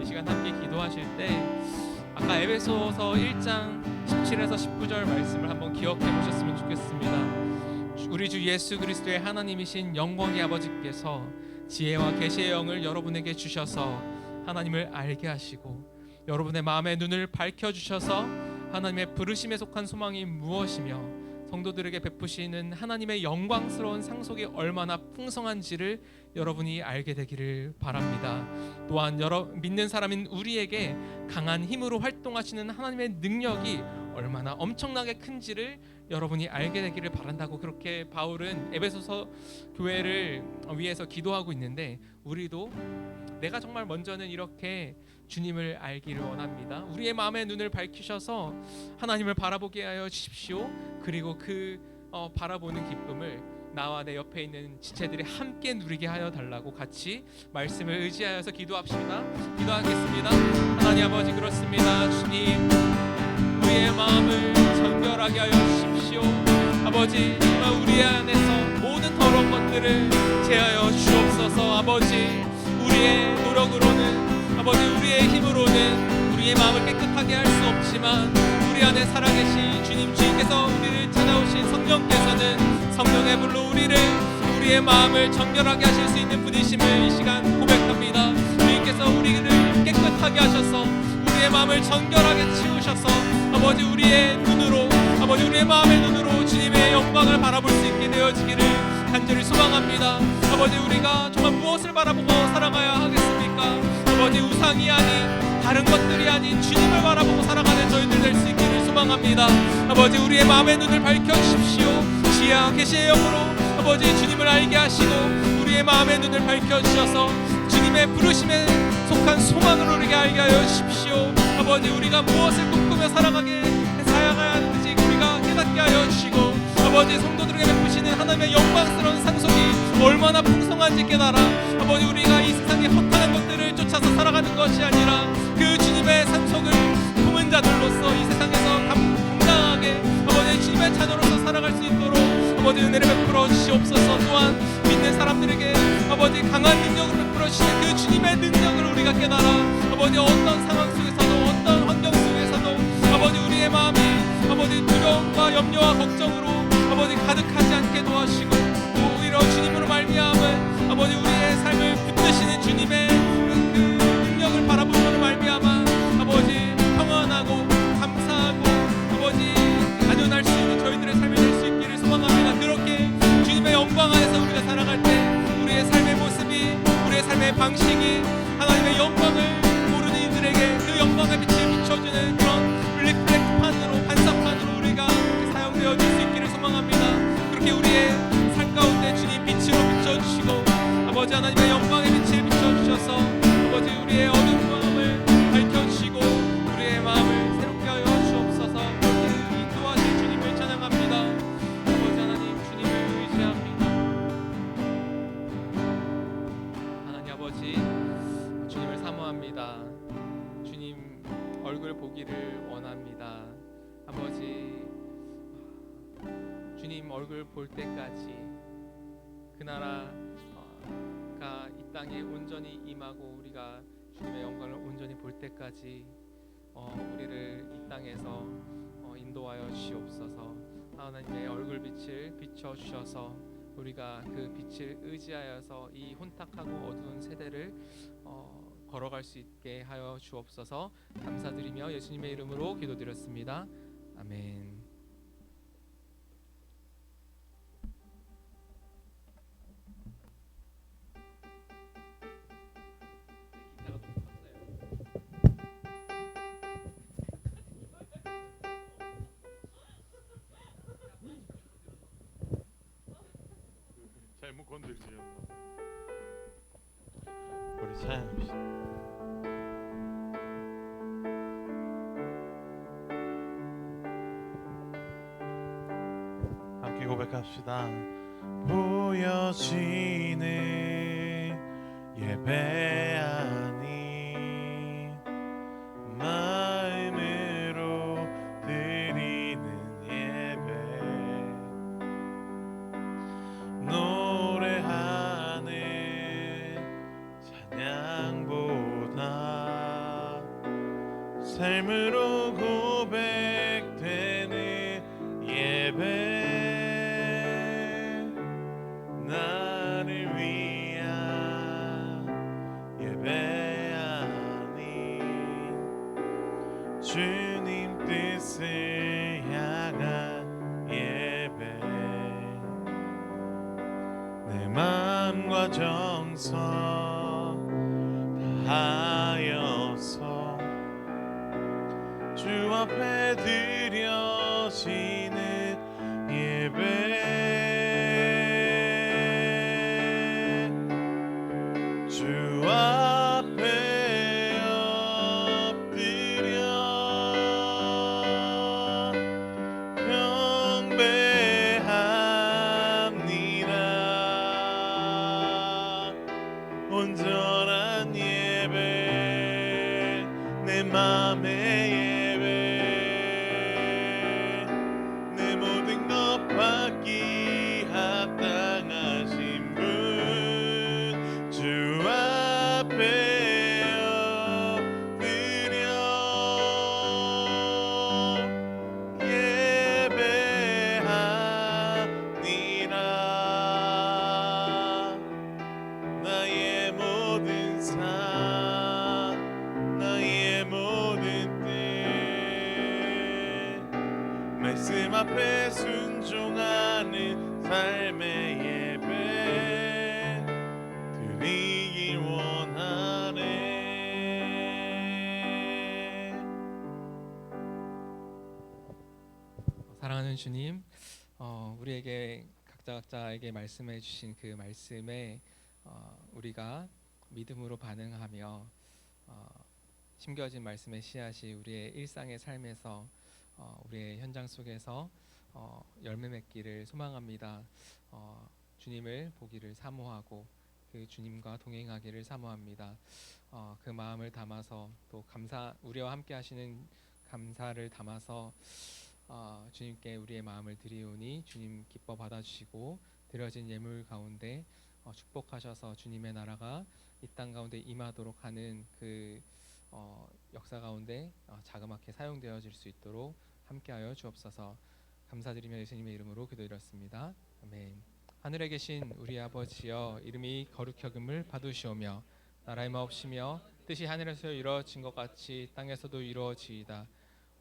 이 시간 함께 기도하실 때 아까 에베소서 1장 17에서 19절 말씀을 한번 기억해 보셨으면 좋겠습니다. 우리 주 예수 그리스도의 하나님이신 영광의 아버지께서 지혜와 계시의 영을 여러분에게 주셔서 하나님을 알게 하시고 여러분의 마음의 눈을 밝혀주셔서 하나님의 부르심에 속한 소망이 무엇이며 성도들에게 베푸시는 하나님의 영광스러운 상속이 얼마나 풍성한지를 여러분이 알게 되기를 바랍니다. 또한 믿는 사람인 우리에게 강한 힘으로 활동하시는 하나님의 능력이 얼마나 엄청나게 큰지를 여러분이 알게 되기를 바란다고 그렇게 바울은 에베소서 교회를 위해서 기도하고 있는데 우리도 내가 정말 먼저는 이렇게 주님을 알기를 원합니다. 우리의 마음의 눈을 밝히셔서 하나님을 바라보게 하여 주십시오. 그리고 그 바라보는 기쁨을 나와 내 옆에 있는 지체들이 함께 누리게 하여 달라고 같이 말씀을 의지하여서 기도합시다. 기도하겠습니다. 하나님 아버지 그렇습니다. 주님 우리의 마음을 정결하게 하여 주십시오. 아버지 정말 우리 안에서 모든 더러운 것들을 제하여 주옵소서. 아버지 우리의 노력으로는 아버지 우리의 힘으로는 우리의 마음을 깨끗하게 할 수 없지만 우리 안에 살아계신 주님께서 우리를 찾아오신 성령께서는 성령의 불로 우리의 마음을 정결하게 하실 수 있는 분이심을 이 시간 고백합니다. 주님께서 우리를 깨끗하게 하셔서 우리의 우리의 마음을 정결하게 치우셔서 아버지 우리의 눈으로 아버지 우리의 마음의 눈으로 주님의 영광을 바라볼 수 있게 되어지기를 간절히 소망합니다. 아버지 우리가 정말 무엇을 바라보고 살아가야 하겠습니까? 아버지 우상이 아닌 다른 것들이 아닌 주님을 바라보고 살아가는 저희들 될 수 있기를 소망합니다. 아버지 우리의 마음의 눈을 밝혀주십시오. 지혜와 계시의 영으로 아버지 주님을 알게 하시고 우리의 마음의 눈을 밝혀주셔서 주님의 부르심에 속한 소망을 우리에게 알게 하여 주십시오. 아버지 우리가 무엇을 꿈꾸며 살아가야 하는지 우리가 깨닫게 하여 주시고 아버지 성도들에게 베푸시는 하나님의 영광스러운 상속이 얼마나 풍성한지 깨달아 아버지 우리가 이 세상의 허탄한 것들을 쫓아서 살아가는 것이 아니라 그 주님의 상속을 품은 자들로서 이 세상에서 당당하게 아버지 주님의 자녀로서 살아갈 수 있도록 아버지 은혜를 베풀어 주시옵소서. 또한 믿는 사람들에게 아버지 강한 능력을 베풀어 주시는 그 주님의 능력을 우리가 깨달아 아버지 어떤 상황 속에서도 어떤 환경 속에서도 아버지 우리의 마음이 아버지 두려움과 염려와 걱정으로 아버지 가득하지 않게 도와주시고 오히려 주님으로 말미암은 아버지 우리의 삶을 붙드시는 주님의 그 능력을 바라보므로 말미암아 아버지 평안하고 감사하고 아버지 안전할 수 있는 저희들의 삶이 될 수 있기를 소망합니다. 그렇게 주님의 영광 안에서 우리가 살아갈 때 우리의 삶의 모습이 우리의 삶의 방식이 하나님의 영광을 모르는 이들에게 그 영광의 빛을 비춰주는 그런 리플렉트판으로 반사판으로 우리가 사용되어질 수 있기를 소망합니다. 그렇게 우리의 삶 가운데 주님 빛으로 비춰주시고 아버지 하나님의 영광의 빛을 비춰주셔서 아버지 우리의 어두운 마음을 밝혀주시고 우리의 마음을 새롭게 하여 주옵소서. 그렇게 인도하실 주님을 찬양합니다. 아버지 하나님 주님을 의지합니다. 하나님 아버지 주님을 사모합니다. 주님 얼굴 보기를 원합니다. 아버지 주님 얼굴 볼 때까지 그 나라가 이 땅에 온전히 임하고 우리가 주님의 영광을 온전히 볼 때까지 우리를 이 땅에서 인도하여 주시옵소서. 하나님의 얼굴 빛을 비춰 주셔서 우리가 그 빛을 의지하여서 이 혼탁하고 어두운 세대를 걸어갈 수 있게 하여 주옵소서. 감사드리며 예수님의 이름으로 기도드렸습니다. 아멘. 잘못 건드리셨나? 우리 찬양합시다. 함께 고백합시다. 보여지는 예배 아닌 마음으로 드리는 예배 노래하는 찬양보다 삶으로 고백되는 예배 나를 위한 예배 아닌 주님 뜻을 향한 예배 내 마음과 정성 다하여서 주 앞에 드려지는 예배 주 앞에 엎드려 경배합니다. 온전한 예배 내 맘의 예배 내 모든 것 받기 합당하신 분 주 앞에 엎드려 예배하니라. 나의 모든 삶 나의 모든 말씀 앞에 순종하는 삶의 예배 드리길 원하네. 사랑하는 주님, 우리에게 각자에게 말씀해 주신 그 말씀에 우리가 믿음으로 반응하며 심겨진 말씀의 씨앗이 우리의 일상의 삶에서 우리의 현장 속에서 열매 맺기를 소망합니다. 주님을 보기를 사모하고 그 주님과 동행하기를 사모합니다. 그 마음을 담아서 또 우리와 함께 하시는 감사를 담아서 주님께 우리의 마음을 드리오니 주님 기뻐 받아주시고 드려진 예물 가운데 축복하셔서 주님의 나라가 이 땅 가운데 임하도록 하는 그 역사 가운데 자그맣게 사용되어질 수 있도록 함께하여 주옵소서. 감사드리며 예수님의 이름으로 기도드렸습니다. 아멘. 하늘에 계신 우리 아버지여, 이름이 거룩히 여김을 받으시오며 나라의 마옵시며 뜻이 하늘에서 이루어진 것 같이 땅에서도 이루어지이다.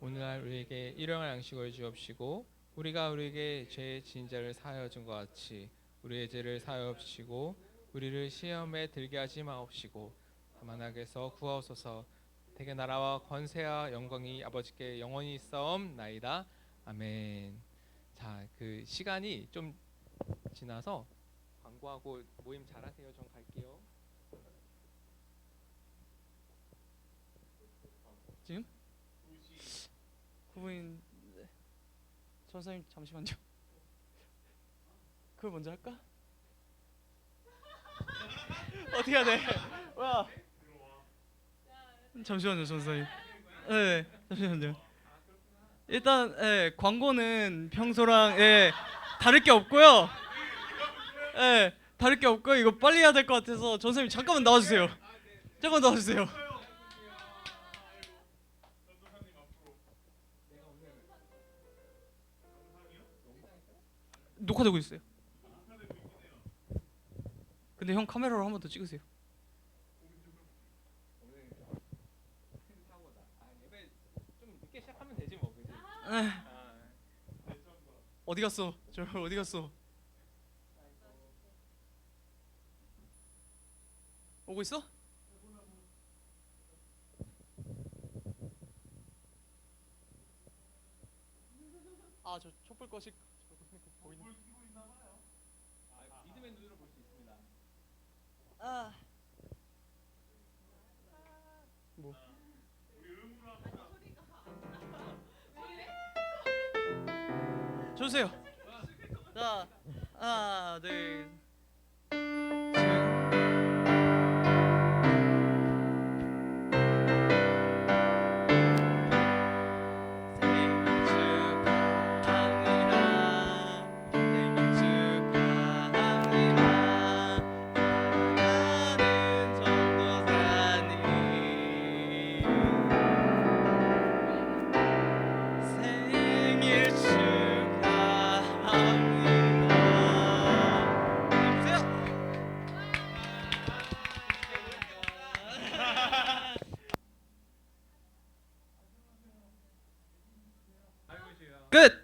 오늘날 우리에게 일용할 양식을 주옵시고 우리가 우리에게 죄 지은 자를 사하여 준 것 같이 우리의 죄를 사하옵시고 우리를 시험에 들게 하지 마옵시고 다만 악에서 구하옵소서. 대개 나라와 권세와 영광이 아버지께 영원히 있사옵나이다. 아멘. 자, 그 시간이 좀 지나서 광고하고 모임 잘하세요. 전 갈게요. 지금? 9분. 네. 전사님 잠시만요. 그걸 먼저 할까? 어떻게 해야 돼? 와. 잠시만요, 전사님. 네, 잠시만요. 일단 광고는 평소랑 다를 게 없고요. 다를 게 없고 이거 빨리 해야 될 것 같아서 전사님 잠깐만 나와주세요. 잠깐만 나와주세요. 녹화되고 있어요. 근데 형 카메라로 한 번 더 찍으세요. 예배 좀 늦게 시작하면 되지 뭐, 그지? 어디 갔어? 저 어디 갔어? 오고 있어? 아, 저 촛불 꺼시 보이네. 믿음의 눈으로 볼 수 있습니다. 아. 뭐? 주세요. 자, 하나, 둘. 끝.